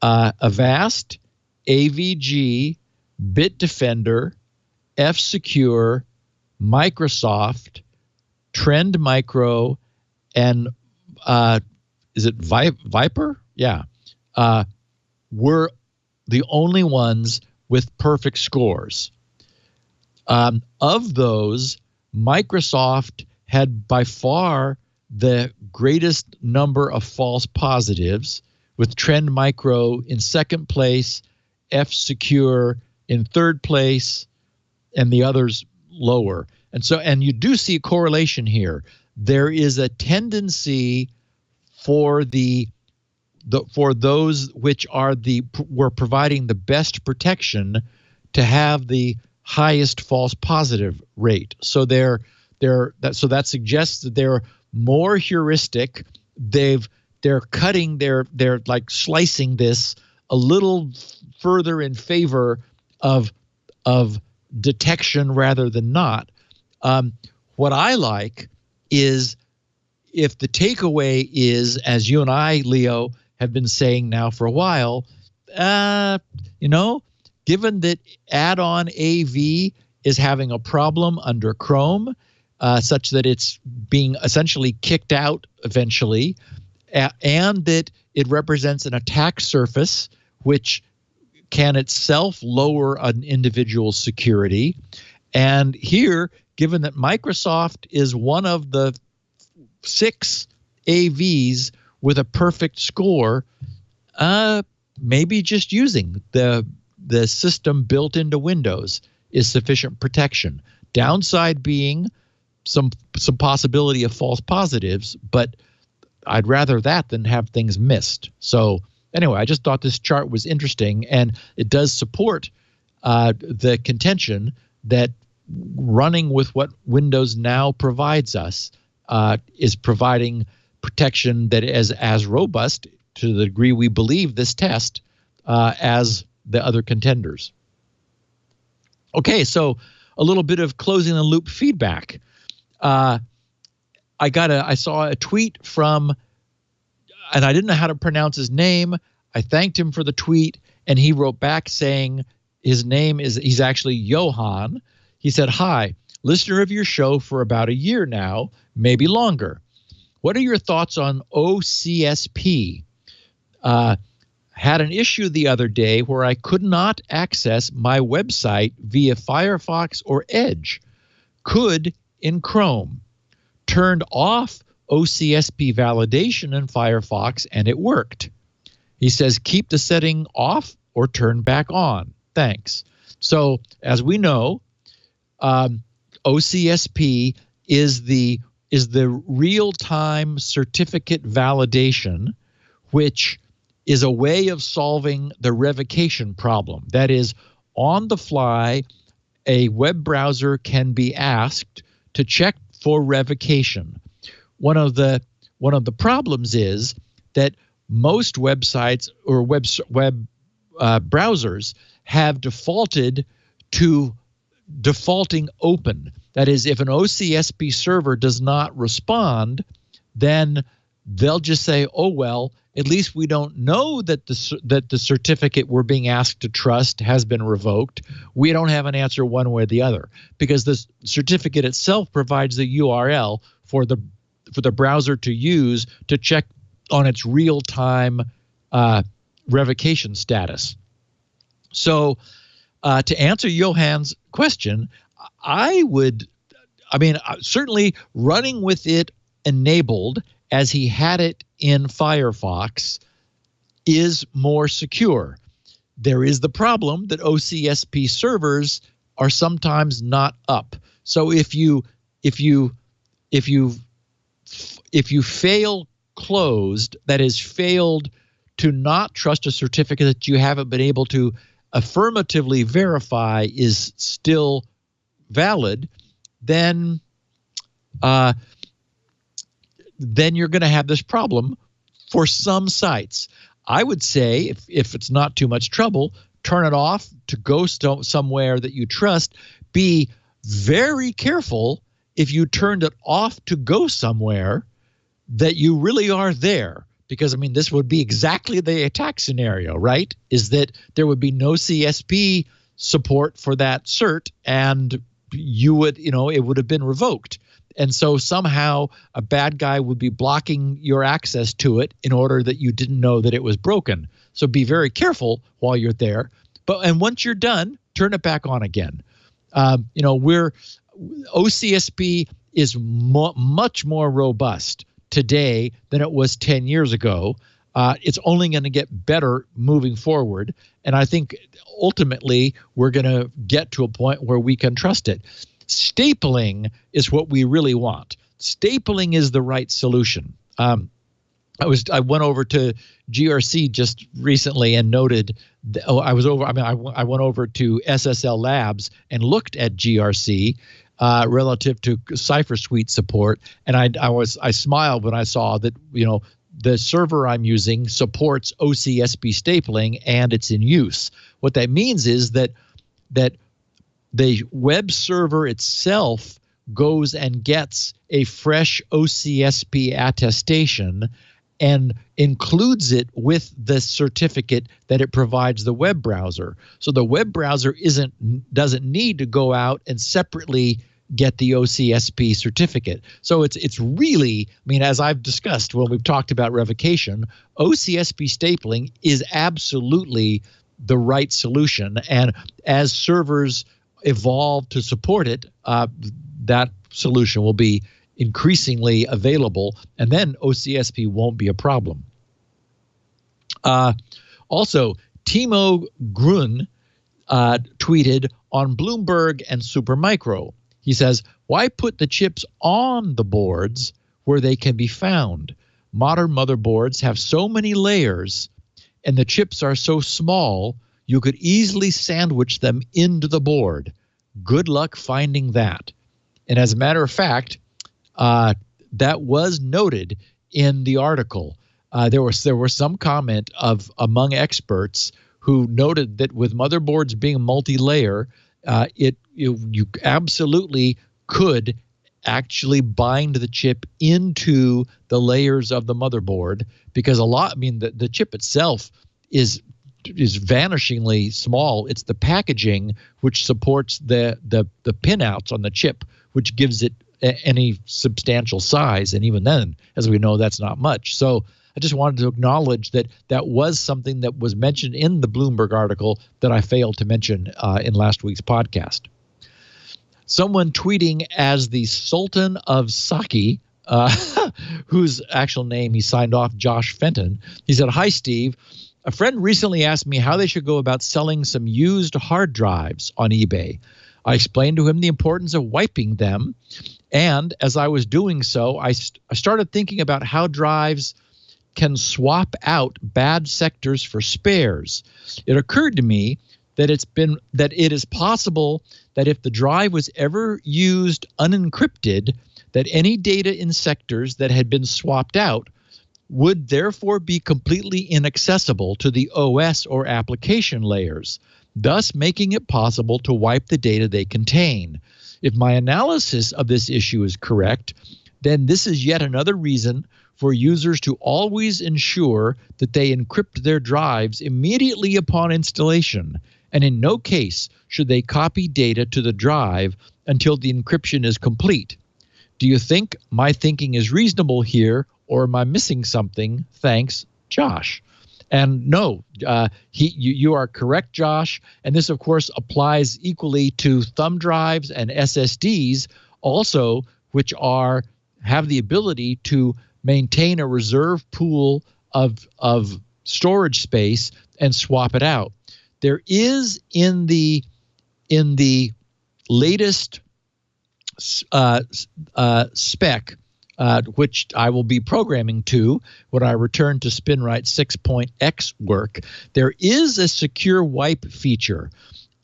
S4: Avast, AVG, Bitdefender, F-Secure, Microsoft, Trend Micro, and is it Viper? Yeah. Were the only ones with perfect scores. Of those, Microsoft had by far the greatest number of false positives, with Trend Micro in second place, F-Secure in third place, and the others lower. And you do see a correlation here. There is a tendency for those which were providing the best protection to have the highest false positive rate. So that suggests that they're more heuristic. They're cutting, they're like slicing this a little further in favor of detection rather than not. What I like is, if the takeaway is, as you and I, Leo, have been saying now for a while, given that add-on AV is having a problem under Chrome, such that it's being essentially kicked out eventually, and that it represents an attack surface which can itself lower an individual's security. And here, given that Microsoft is one of the 6 AVs with a perfect score, maybe just using the system built into Windows is sufficient protection. Downside being some possibility of false positives, but I'd rather that than have things missed. So anyway, I just thought this chart was interesting, and it does support the contention that running with what Windows now provides us is providing protection that is as robust to the degree we believe this test as the other contenders. Okay, so a little bit of closing the loop feedback. I saw a tweet from, and I didn't know how to pronounce his name. I thanked him for the tweet, and he wrote back saying he's actually Johan. He said, "Hi, listener of your show for about a year now, maybe longer. What are your thoughts on OCSP? Had an issue the other day where I could not access my website via Firefox or Edge. Could in Chrome. Turned off OCSP validation in Firefox and it worked." He says, keep the setting off or turn back on. Thanks. So as we know, OCSP is the real-time certificate validation, which is a way of solving the revocation problem. That is, on the fly, a web browser can be asked to check for revocation. One of the problems is that most websites or web browsers have defaulted to defaulting open. That is, if an OCSP server does not respond, then they'll just say, oh, well, at least we don't know that the certificate we're being asked to trust has been revoked. We don't have an answer one way or the other, because the certificate itself provides the URL for the browser to use to check on its real-time revocation status. So to answer Johan's question, certainly running with it enabled as he had it in Firefox is more secure. There is the problem that OCSP servers are sometimes not up. So if you fail closed, that is, failed to not trust a certificate that you haven't been able to affirmatively verify is still valid, then you're going to have this problem for some sites. I would say if it's not too much trouble, turn it off to go somewhere that you trust. Be very careful if you turned it off to go somewhere that you really are there. Because, this would be exactly the attack scenario, right? Is that there would be no CSP support for that cert, and it would have been revoked. And so somehow a bad guy would be blocking your access to it in order that you didn't know that it was broken. So be very careful while you're there. And once you're done, turn it back on again. OCSP is much more robust today than it was 10 years ago. It's only going to get better moving forward. And I think ultimately we're going to get to a point where we can trust it. Stapling is what we really want. Stapling is the right solution. I went over to GRC just recently and noted I went over to SSL Labs and looked at GRC relative to Cipher Suite support, and I smiled when I saw that the server I'm using supports OCSP stapling and it's in use. What that means is that the web server itself goes and gets a fresh OCSP attestation and includes it with the certificate that it provides the web browser. So the web browser doesn't need to go out and separately get the OCSP certificate. So it's really, as I've discussed when we've talked about revocation, OCSP stapling is absolutely the right solution. And as servers evolve to support it, that solution will be increasingly available, and then OCSP won't be a problem. Also, Timo Grun tweeted on Bloomberg and Supermicro. He says, why put the chips on the boards where they can be found? Modern motherboards have so many layers and the chips are so small, you could easily sandwich them into the board. Good luck finding that. And as a matter of fact, that was noted in the article. There was some comment among experts who noted that with motherboards being multi-layer, you absolutely could actually bind the chip into the layers of the motherboard, because the chip itself is vanishingly small. It's the packaging which supports the pinouts on the chip, which gives it any substantial size. And even then, as we know, that's not much. So I just wanted to acknowledge that was something that was mentioned in the Bloomberg article that I failed to mention in last week's podcast. Someone tweeting as the Sultan of Saki, whose actual name he signed off, Josh Fenton. He said, "Hi, Steve. A friend recently asked me how they should go about selling some used hard drives on eBay. I explained to him the importance of wiping them, and as I was doing so, I started thinking about how drives can swap out bad sectors for spares. It occurred to me that it is possible that if the drive was ever used unencrypted, that any data in sectors that had been swapped out would therefore be completely inaccessible to the OS or application layers, thus making it possible to wipe the data they contain. If my analysis of this issue is correct, then this is yet another reason for users to always ensure that they encrypt their drives immediately upon installation, and in no case should they copy data to the drive until the encryption is complete. Do you think my thinking is reasonable here, or am I missing something? Thanks, Josh." And no, you are correct, Josh. And this, of course, applies equally to thumb drives and SSDs also, which have the ability to maintain a reserve pool of storage space and swap it out. There is in the latest spec, which I will be programming to when I return to Spinrite 6.x work, there is a secure wipe feature,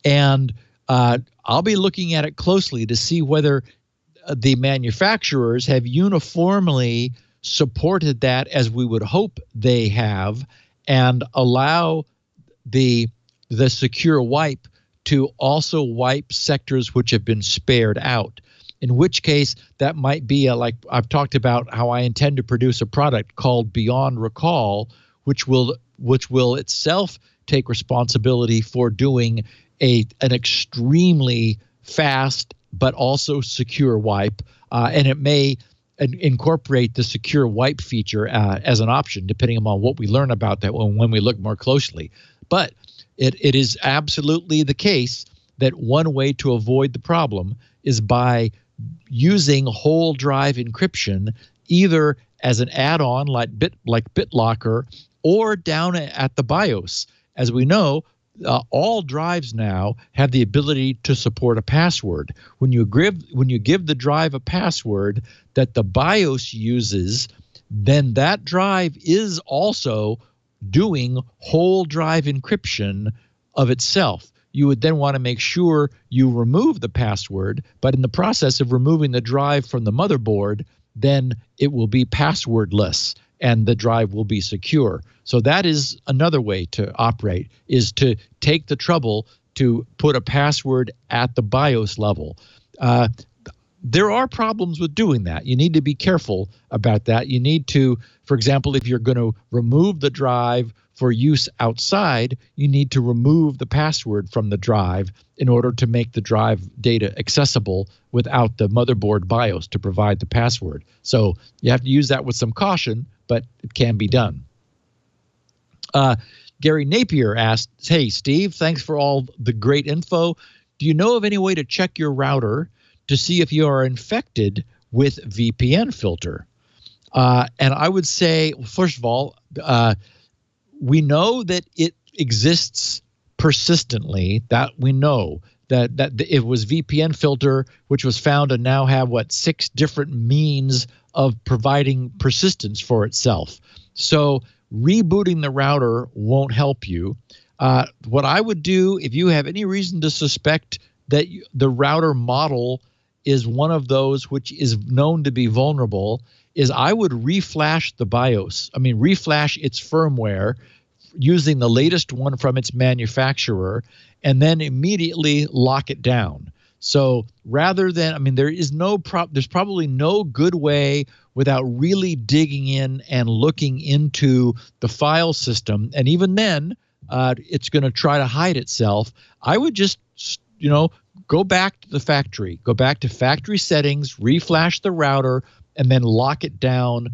S4: and I'll be looking at it closely to see whether the manufacturers have uniformly supported that as we would hope they have, and allow the secure wipe to also wipe sectors which have been spared out. In which case, that might be like I've talked about how I intend to produce a product called Beyond Recall, which will itself take responsibility for doing an extremely fast but also secure wipe, and it may incorporate the secure wipe feature as an option, depending upon what we learn about that when we look more closely. But it is absolutely the case that one way to avoid the problem is by using whole drive encryption, either as an add-on like BitLocker or down at the BIOS. As we know, all drives now have the ability to support a password. When you give the drive a password that the BIOS uses, then that drive is also doing whole drive encryption of itself. You would then want to make sure you remove the password, but in the process of removing the drive from the motherboard, then it will be passwordless and the drive will be secure. So that is another way to operate, is to take the trouble to put a password at the BIOS level. There are problems with doing that. You need to be careful about that. You need to, for example, if you're going to remove the drive for use outside, you need to remove the password from the drive in order to make the drive data accessible without the motherboard BIOS to provide the password. So you have to use that with some caution, but it can be done. Gary Napier asked, "Hey, Steve, thanks for all the great info. Do you know of any way to check your router to see if you are infected with VPNFilter?" And I would say, first of all, we know that it exists persistently. That we know that it was VPNFilter, which was found to now have 6 different means of providing persistence for itself. So rebooting the router won't help you. What I would do if you have any reason to suspect that the router model is one of those which is known to be vulnerable is I would reflash the BIOS. I mean, reflash its firmware using the latest one from its manufacturer and then immediately lock it down. So rather than, I mean, there's probably no good way without really digging in and looking into the file system. And even then, it's going to try to hide itself. I would just, go back to the factory, go back to factory settings, reflash the router, and then lock it down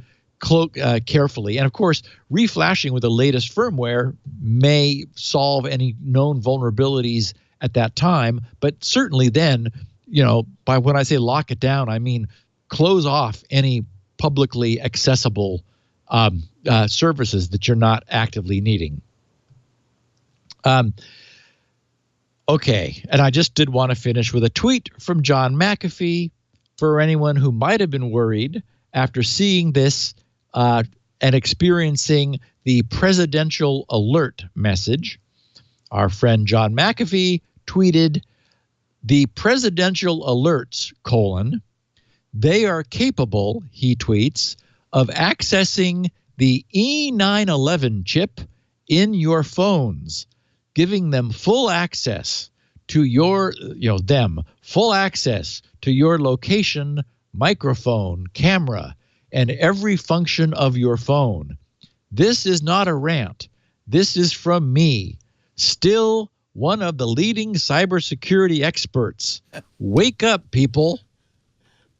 S4: carefully. And of course, reflashing with the latest firmware may solve any known vulnerabilities at that time, but certainly then, by when I say lock it down, I mean close off any publicly accessible services that you're not actively needing. Okay, and I just did want to finish with a tweet from John McAfee for anyone who might have been worried after seeing this and experiencing the presidential alert message. Our friend John McAfee tweeted, "The presidential alerts, they are capable," he tweets, "of accessing the E911 chip in your phones, giving them full access to your, full access to your location, microphone, camera, and every function of your phone. This is not a rant. This is from me, still one of the leading cybersecurity experts. Wake up, people,"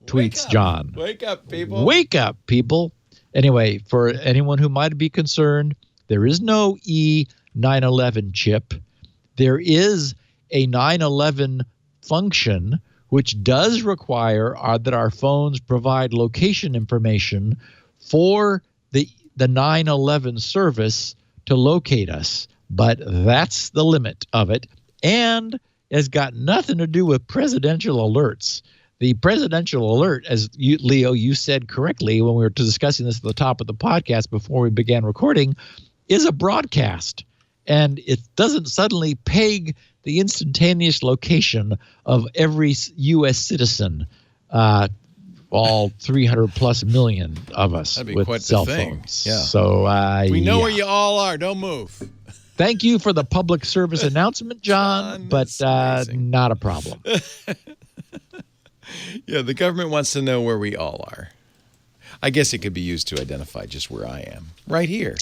S4: tweets John.
S1: Wake up, people.
S4: Wake up, people. Anyway, for anyone who might be concerned, there is no E911 chip. There is a 911 function which does require that our phones provide location information for the 911 service to locate us. But that's the limit of it, and has got nothing to do with presidential alerts. The presidential alert, as Leo, you said correctly when we were discussing this at the top of the podcast before we began recording, is a broadcast, and it doesn't suddenly peg the instantaneous location of every U.S. citizen, all 300 plus million of us with cell phones.
S1: Yeah.
S4: So
S1: we know where you all are. Don't move.
S4: Thank you for the public service announcement, John, but not a problem.
S1: Yeah, the government wants to know where we all are. I guess it could be used to identify just where I am, right here.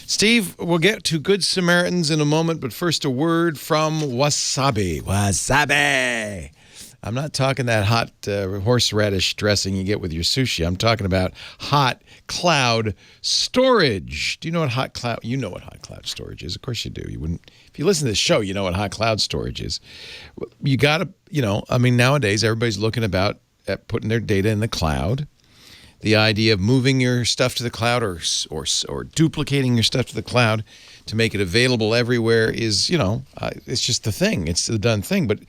S1: Steve, we'll get to Good Samaritans in a moment, but first a word from Wasabi. Wasabi! I'm not talking that hot horseradish dressing you get with your sushi. I'm talking about hot cloud storage. Do you know what hot cloud? You know what hot cloud storage is. Of course you do. You wouldn't. If you listen to this show, you know what hot cloud storage is. You got to, nowadays everybody's looking at putting their data in the cloud. The idea of moving your stuff to the cloud or duplicating your stuff to the cloud to make it available everywhere is, it's just the thing. It's the done thing. But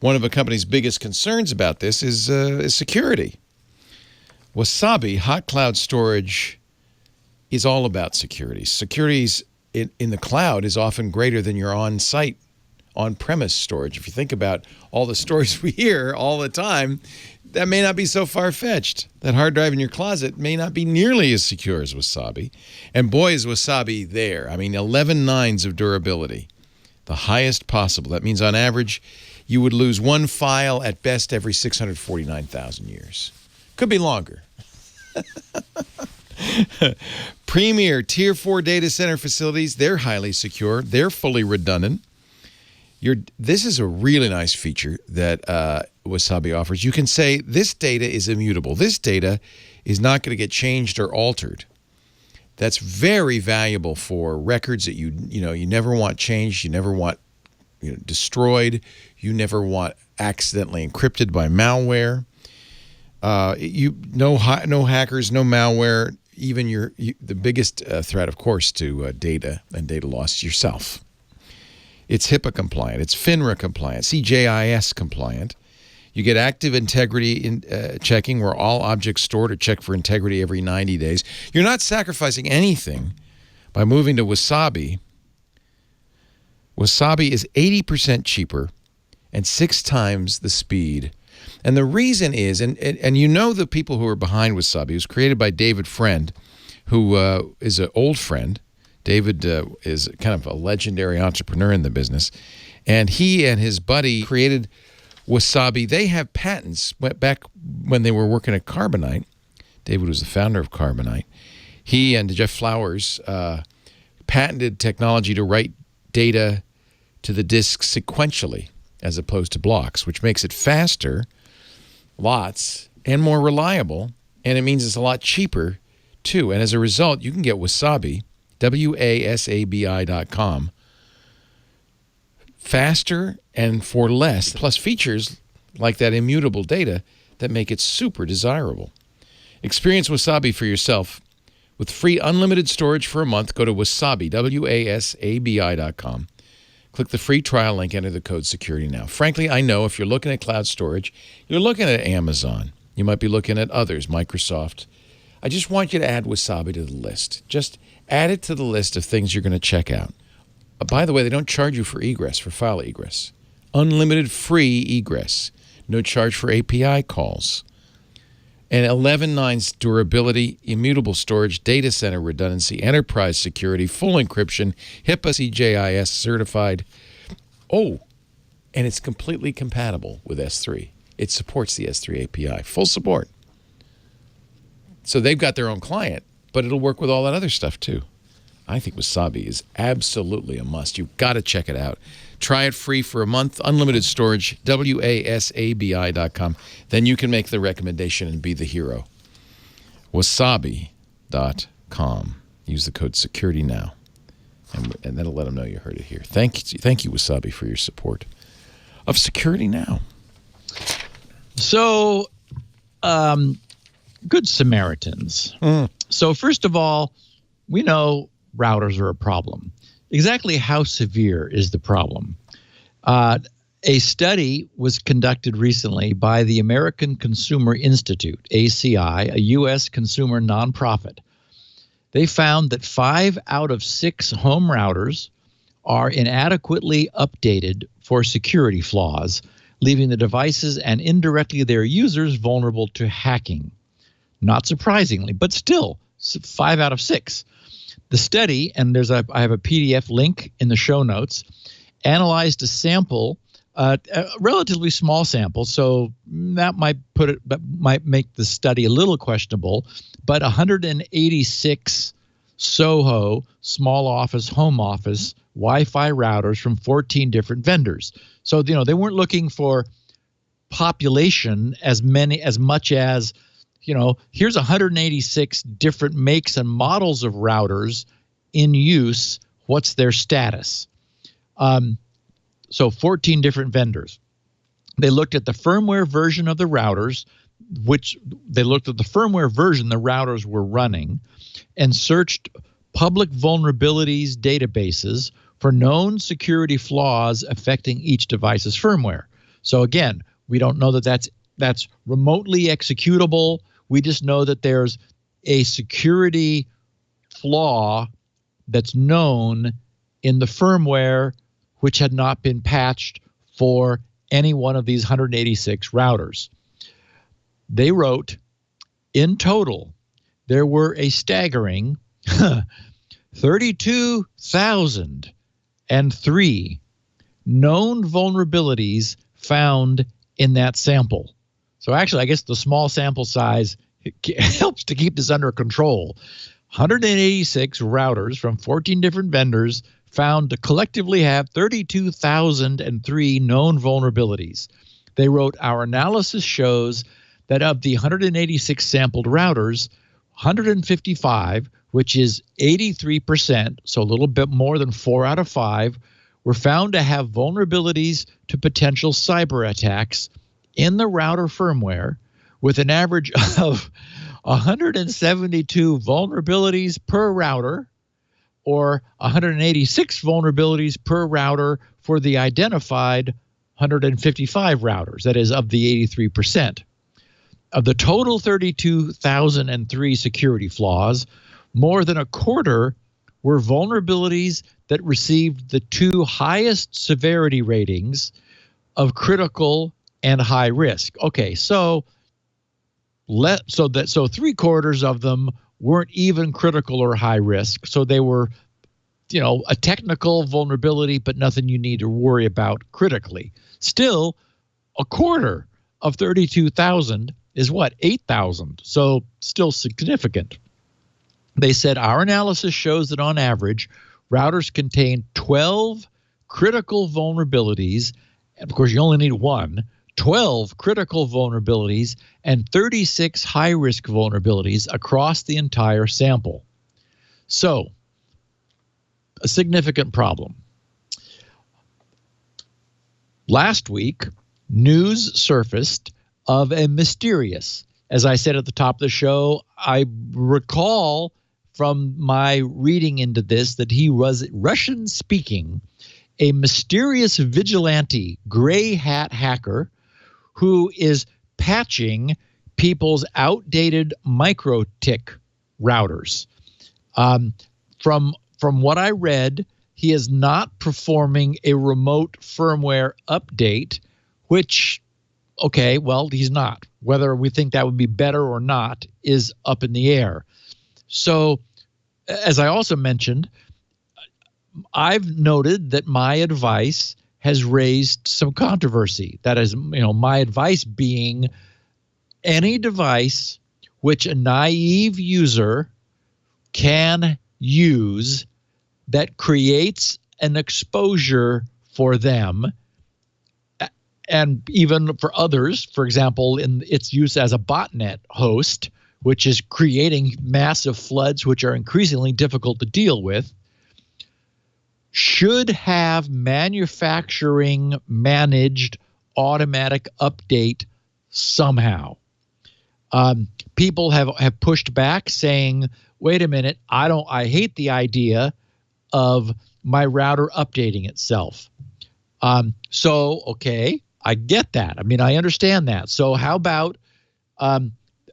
S1: one of a company's biggest concerns about this is security. Wasabi hot cloud storage is all about security. Security in the cloud is often greater than your on-site, on-premise storage. If you think about all the stories we hear all the time, that may not be so far-fetched. That hard drive in your closet may not be nearly as secure as Wasabi. And boy, is Wasabi there. 11 nines of durability, the highest possible. That means on average, you would lose one file at best every 649,000 years. Could be longer. Premier Tier 4 data center facilities, they're highly secure. They're fully redundant. This is a really nice feature that Wasabi offers. You can say this data is immutable. This data is not going to get changed or altered. That's very valuable for records that you never want changed, you never want destroyed, you never want accidentally encrypted by malware. No hackers, no malware. Even the biggest threat, of course, to data and data loss is yourself. It's HIPAA compliant. It's FINRA compliant. CJIS compliant. You get active integrity checking, where all objects stored are checked for integrity every 90 days. You're not sacrificing anything by moving to Wasabi. Wasabi is 80% cheaper and 6 times the speed. And the reason is, and you know the people who are behind Wasabi, it was created by David Friend, who is an old friend. David is kind of a legendary entrepreneur in the business. And he and his buddy created Wasabi. They have patents back when they were working at Carbonite. David was the founder of Carbonite. He and Jeff Flowers patented technology to write data to the disk sequentially as opposed to blocks, which makes it faster, lots, and more reliable. And it means it's a lot cheaper, too. And as a result, you can get Wasabi, Wasabi.com, faster and for less, plus features like that immutable data that make it super desirable. Experience Wasabi for yourself. With free unlimited storage for a month, go to Wasabi, Wasabi.com. Click the free trial link, enter the code security now. Frankly, I know if you're looking at cloud storage, you're looking at Amazon. You might be looking at others, Microsoft. I just want you to add Wasabi to the list. Just add it to the list of things you're going to check out. By the way, they don't charge you for egress, for file egress. Unlimited free egress. No charge for API calls. And 11.9's durability, immutable storage, data center redundancy, enterprise security, full encryption, HIPAA CJIS certified. Oh, and it's completely compatible with S3. It supports the S3 API. Full support. So they've got their own client, but it'll work with all that other stuff too. I think Wasabi is absolutely a must. You've got to check it out. Try it free for a month, unlimited storage, Wasabi.com. Then you can make the recommendation and be the hero. Wasabi.com. Use the code security now. And that'll let them know you heard it here. Thank you, Wasabi, for your support of Security Now.
S4: So, good Samaritans. So first of all, we know routers are a problem. Exactly how severe is the problem? A study was conducted recently by the American Consumer Institute, ACI, a U.S. consumer nonprofit. They found that 5 out of 6 home routers are inadequately updated for security flaws, leaving the devices and indirectly their users vulnerable to hacking. Not surprisingly, but still, 5 out of 6. The study, and I have a PDF link in the show notes, analyzed a sample, a relatively small sample, so that might make the study a little questionable, but 186 SOHO, small office, home office, Wi-Fi routers from 14 different vendors. So, they weren't looking for population as much as, here's 186 different makes and models of routers in use. What's their status? So 14 different vendors. They looked at the firmware version of the routers, which they looked at the firmware version the routers were running, and searched public vulnerabilities databases for known security flaws affecting each device's firmware. So again, we don't know that that's remotely executable. We just know that there's a security flaw that's known in the firmware which had not been patched for any one of these 186 routers. They wrote, in total, there were a staggering 32,003 known vulnerabilities found in that sample. So actually, I guess the small sample size helps to keep this under control. 186 routers from 14 different vendors found to collectively have 32,003 known vulnerabilities. They wrote, our analysis shows that of the 186 sampled routers, 155, which is 83%, so a little bit more than 4 out of 5, were found to have vulnerabilities to potential cyber attacks in the router firmware, with an average of 172 vulnerabilities per router, or 186 vulnerabilities per router for the identified 155 routers, that is, of the 83%. Of the total 32,003 security flaws, more than a quarter were vulnerabilities that received the two highest severity ratings of critical and high risk. Okay, so 3/4 of them weren't even critical or high risk. So they were, a technical vulnerability, but nothing you need to worry about critically. Still, 1/4 of 32,000 is what? 8,000. So still significant. They said our analysis shows that on average, routers contain 12 critical vulnerabilities. And of course, you only need one. 12 critical vulnerabilities and 36 high-risk vulnerabilities across the entire sample. So, a significant problem. Last week, news surfaced of a mysterious, as I said at the top of the show, I recall from my reading into this that he was Russian-speaking, a mysterious vigilante gray hat hacker who is patching people's outdated MikroTik routers. From what I read, he is not performing a remote firmware update, which, okay, well, he's not. Whether we think that would be better or not is up in the air. So, as I also mentioned, I've noted that my advice has raised some controversy. That is, my advice being any device which a naive user can use that creates an exposure for them and even for others, for example, in its use as a botnet host, which is creating massive floods which are increasingly difficult to deal with, should have manufacturing managed automatic update somehow. People have pushed back saying, wait a minute, I hate the idea of my router updating itself. So, okay, I get that. I understand that. So how about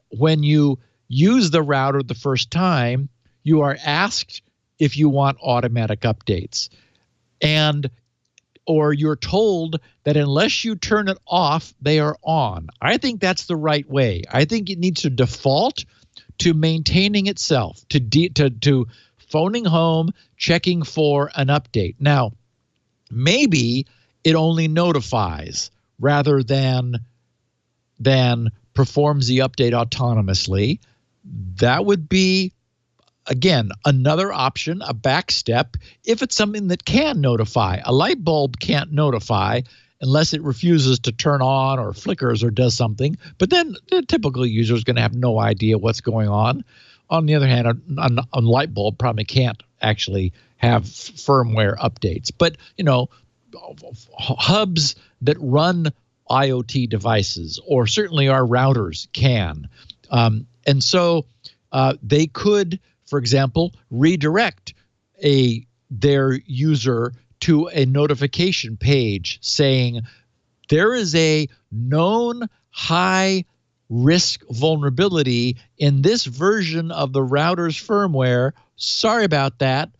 S4: when you use the router the first time, you are asked if you want automatic updates, or you're told that unless you turn it off, they are on. I think that's the right way. I think it needs to default to maintaining itself, to phoning home, checking for an update. Now, maybe it only notifies rather than performs the update autonomously. That would be, again, another option, a back step, if it's something that can notify. A light bulb can't notify unless it refuses to turn on or flickers or does something. But then the typical user is going to have no idea what's going on. On the other hand, a light bulb probably can't actually have firmware updates. But, hubs that run IoT devices, or certainly our routers, can. And so they could, for example, redirect their user to a notification page saying there is a known high risk vulnerability in this version of the router's firmware. Sorry about that.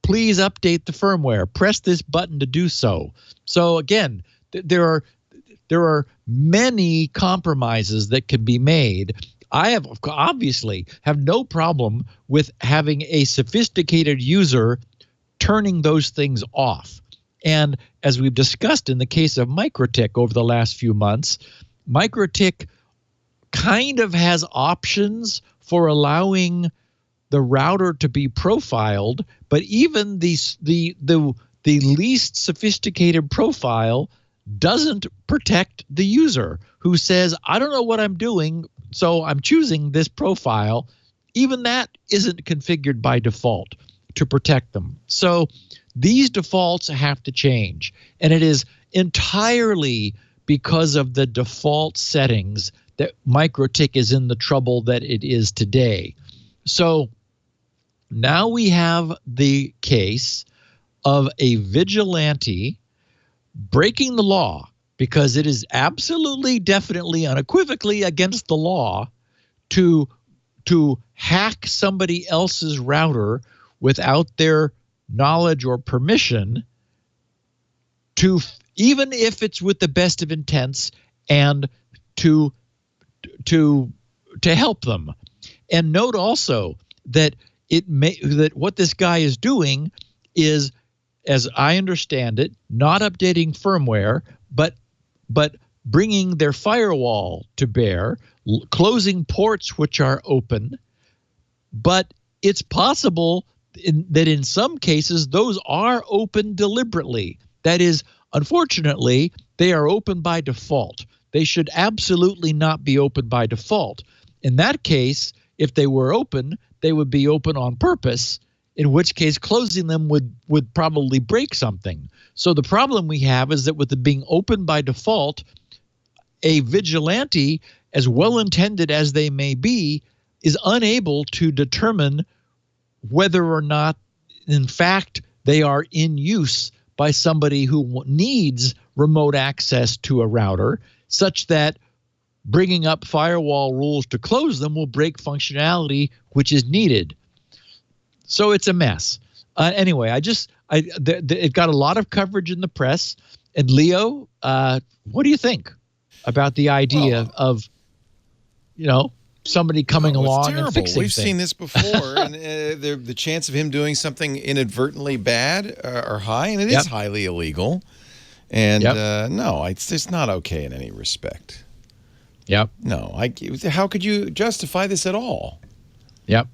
S4: Please update the firmware. Press this button to do so. So again, there are many compromises that can be made. I obviously have no problem with having a sophisticated user turning those things off. And as we've discussed in the case of MikroTik over the last few months, MikroTik kind of has options for allowing the router to be profiled, but even the least sophisticated profile doesn't protect the user who says, I don't know what I'm doing, so I'm choosing this profile. Even that isn't configured by default to protect them. So these defaults have to change. And it is entirely because of the default settings that MikroTik is in the trouble that it is today. So now we have the case of a vigilante breaking the law, because it is absolutely, definitely, unequivocally against the law to hack somebody else's router without their knowledge or permission to, even if it's with the best of intents, and to help them. And note also that that what this guy is doing is, as I understand it, not updating firmware, but bringing their firewall to bear, closing ports which are open. But it's possible that in some cases those are open deliberately. That is, unfortunately, they are open by default. They should absolutely not be open by default. In that case, if they were open, they would be open on purpose, in which case closing them would probably break something. So the problem we have is that with it being open by default, a vigilante, as well-intended as they may be, is unable to determine whether or not, in fact, they are in use by somebody who needs remote access to a router, such that bringing up firewall rules to close them will break functionality which is needed. So it's a mess. Anyway, it got a lot of coverage in the press. And Leo, what do you think about the idea of, somebody coming along and fixing
S1: We've
S4: things?
S1: seen this before, and the chance of him doing something inadvertently bad are high, and it is highly illegal. And no, it's just not okay in any respect.
S4: Yep.
S1: No, how could you justify this at all?
S4: Yep.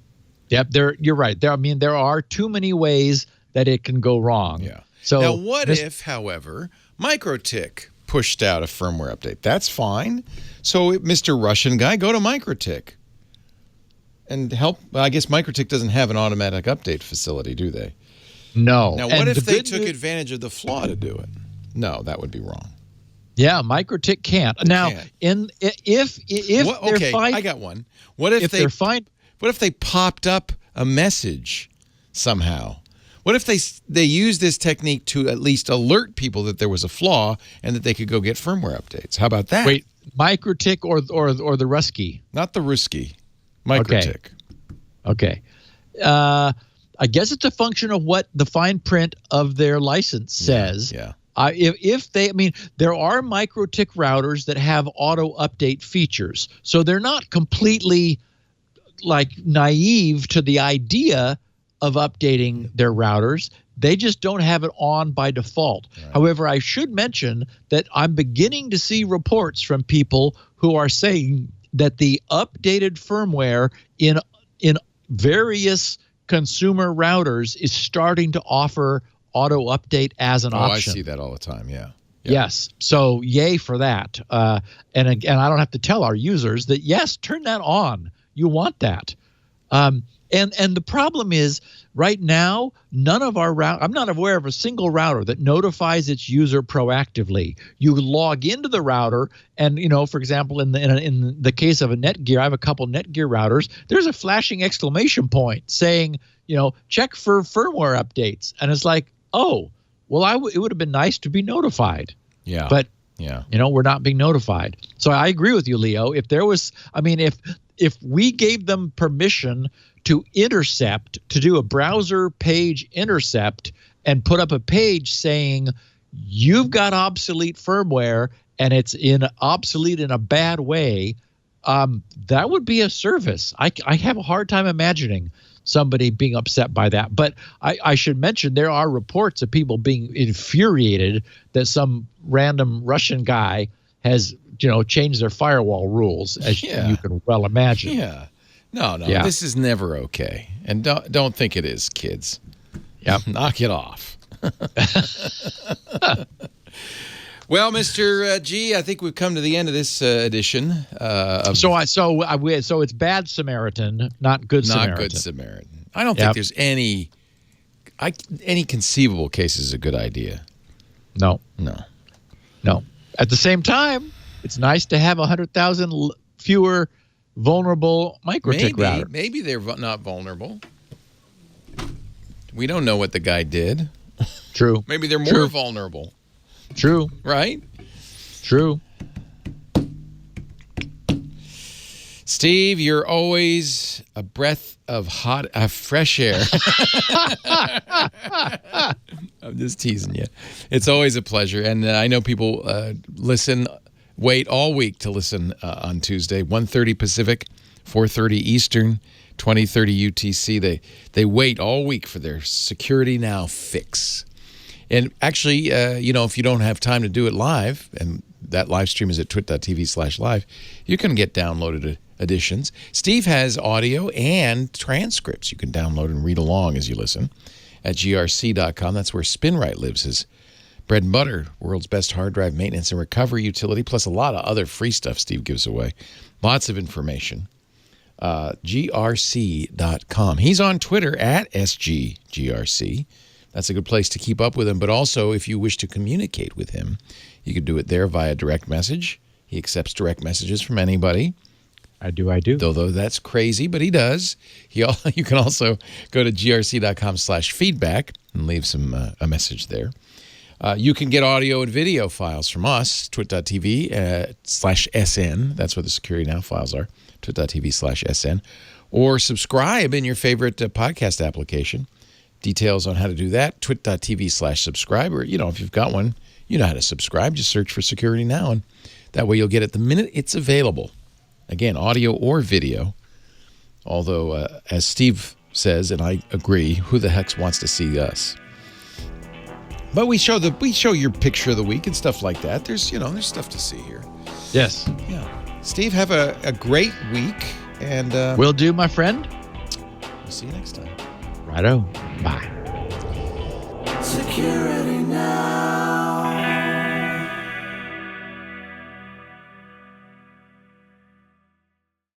S4: You're right. There are too many ways that it can go wrong.
S1: Yeah.
S4: So
S1: now, what if, however, MikroTik pushed out a firmware update? That's fine. So, Mr. Russian guy, go to MikroTik and help. I guess MikroTik doesn't have an automatic update facility, do they?
S4: No.
S1: Now, what if they took advantage of the flaw to do it? No, that would be wrong.
S4: Yeah, MikroTik can't. Now, if they're fine,
S1: I got one. What if
S4: they're fine?
S1: What if they popped up a message somehow? What if they used this technique to at least alert people that there was a flaw and that they could go get firmware updates? How about that?
S4: Wait, MikroTik or the Ruski?
S1: Not the Ruski. MikroTik.
S4: Okay. I guess it's a function of what the fine print of their license says.
S1: Yeah.
S4: If they, there are MikroTik routers that have auto update features, so they're not completely naive to the idea of updating their routers. They just don't have it on by default. Right. However, I should mention that I'm beginning to see reports from people who are saying that the updated firmware in various consumer routers is starting to offer auto update as an option.
S1: I see that all the time. Yeah.
S4: Yes. So yay for that. And again, I don't have to tell our users that, yes, turn that on. You want that. And the problem is, right now, none of our I'm not aware of a single router that notifies its user proactively. You log into the router, and for example, in the case of a Netgear, I have a couple Netgear routers. There's a flashing exclamation point saying, check for firmware updates, and it's like, oh, well, it would have been nice to be notified.
S1: Yeah.
S4: But we're not being notified. So I agree with you, Leo. If there was, if we gave them permission to do a browser page intercept and put up a page saying you've got obsolete firmware and it's obsolete in a bad way, that would be a service. I have a hard time imagining somebody being upset by that. But I should mention there are reports of people being infuriated that some random Russian guy has changed their firewall rules, as you can well imagine.
S1: Yeah. No, this is never okay. And don't think it is, kids.
S4: Yep.
S1: Knock it off. Well, Mr. G, I think we've come to the end of this edition.
S4: So it's bad Samaritan, not good Samaritan.
S1: Not good Samaritan. I don't think there's any conceivable case is a good idea.
S4: No. At the same time, it's nice to have 100,000 fewer vulnerable MikroTik routers.
S1: Maybe they're not vulnerable. We don't know what the guy did.
S4: True.
S1: Maybe they're more vulnerable.
S4: True.
S1: Right?
S4: True.
S1: Steve, you're always a breath of fresh air. I'm just teasing you. It's always a pleasure. And I know people wait all week to listen on Tuesday, 1:30 Pacific, 4:30 Eastern, 20:30 UTC. They wait all week for their Security Now fix. And actually, if you don't have time to do it live, and that live stream is at twit.tv/live, you can get downloaded editions. Steve has audio and transcripts you can download and read along as you listen at grc.com. That's where Spinrite lives, his bread and butter, world's best hard drive maintenance and recovery utility, plus a lot of other free stuff Steve gives away. Lots of information. grc.com. He's on Twitter at SGGRC. That's a good place to keep up with him. But also, if you wish to communicate with him, you can do it there via direct message. He accepts direct messages from anybody.
S4: I do.
S1: Though that's crazy, but he does. You can also go to grc.com/feedback and leave a message there. You can get audio and video files from us, twit.tv/SN. That's what the Security Now files are, twit.tv/SN. Or subscribe in your favorite podcast application. Details on how to do that, twit.tv/subscribe. Or, if you've got one, you know how to subscribe. Just search for Security Now, and that way you'll get it the minute it's available. Again, audio or video. Although, as Steve says, and I agree, who the heck wants to see us? But we show your picture of the week and stuff like that. There's stuff to see here.
S4: Yes.
S1: Yeah. Steve, have a great week, and
S4: will do, my friend.
S1: We'll see you next time.
S4: Righto. Bye.
S2: Security.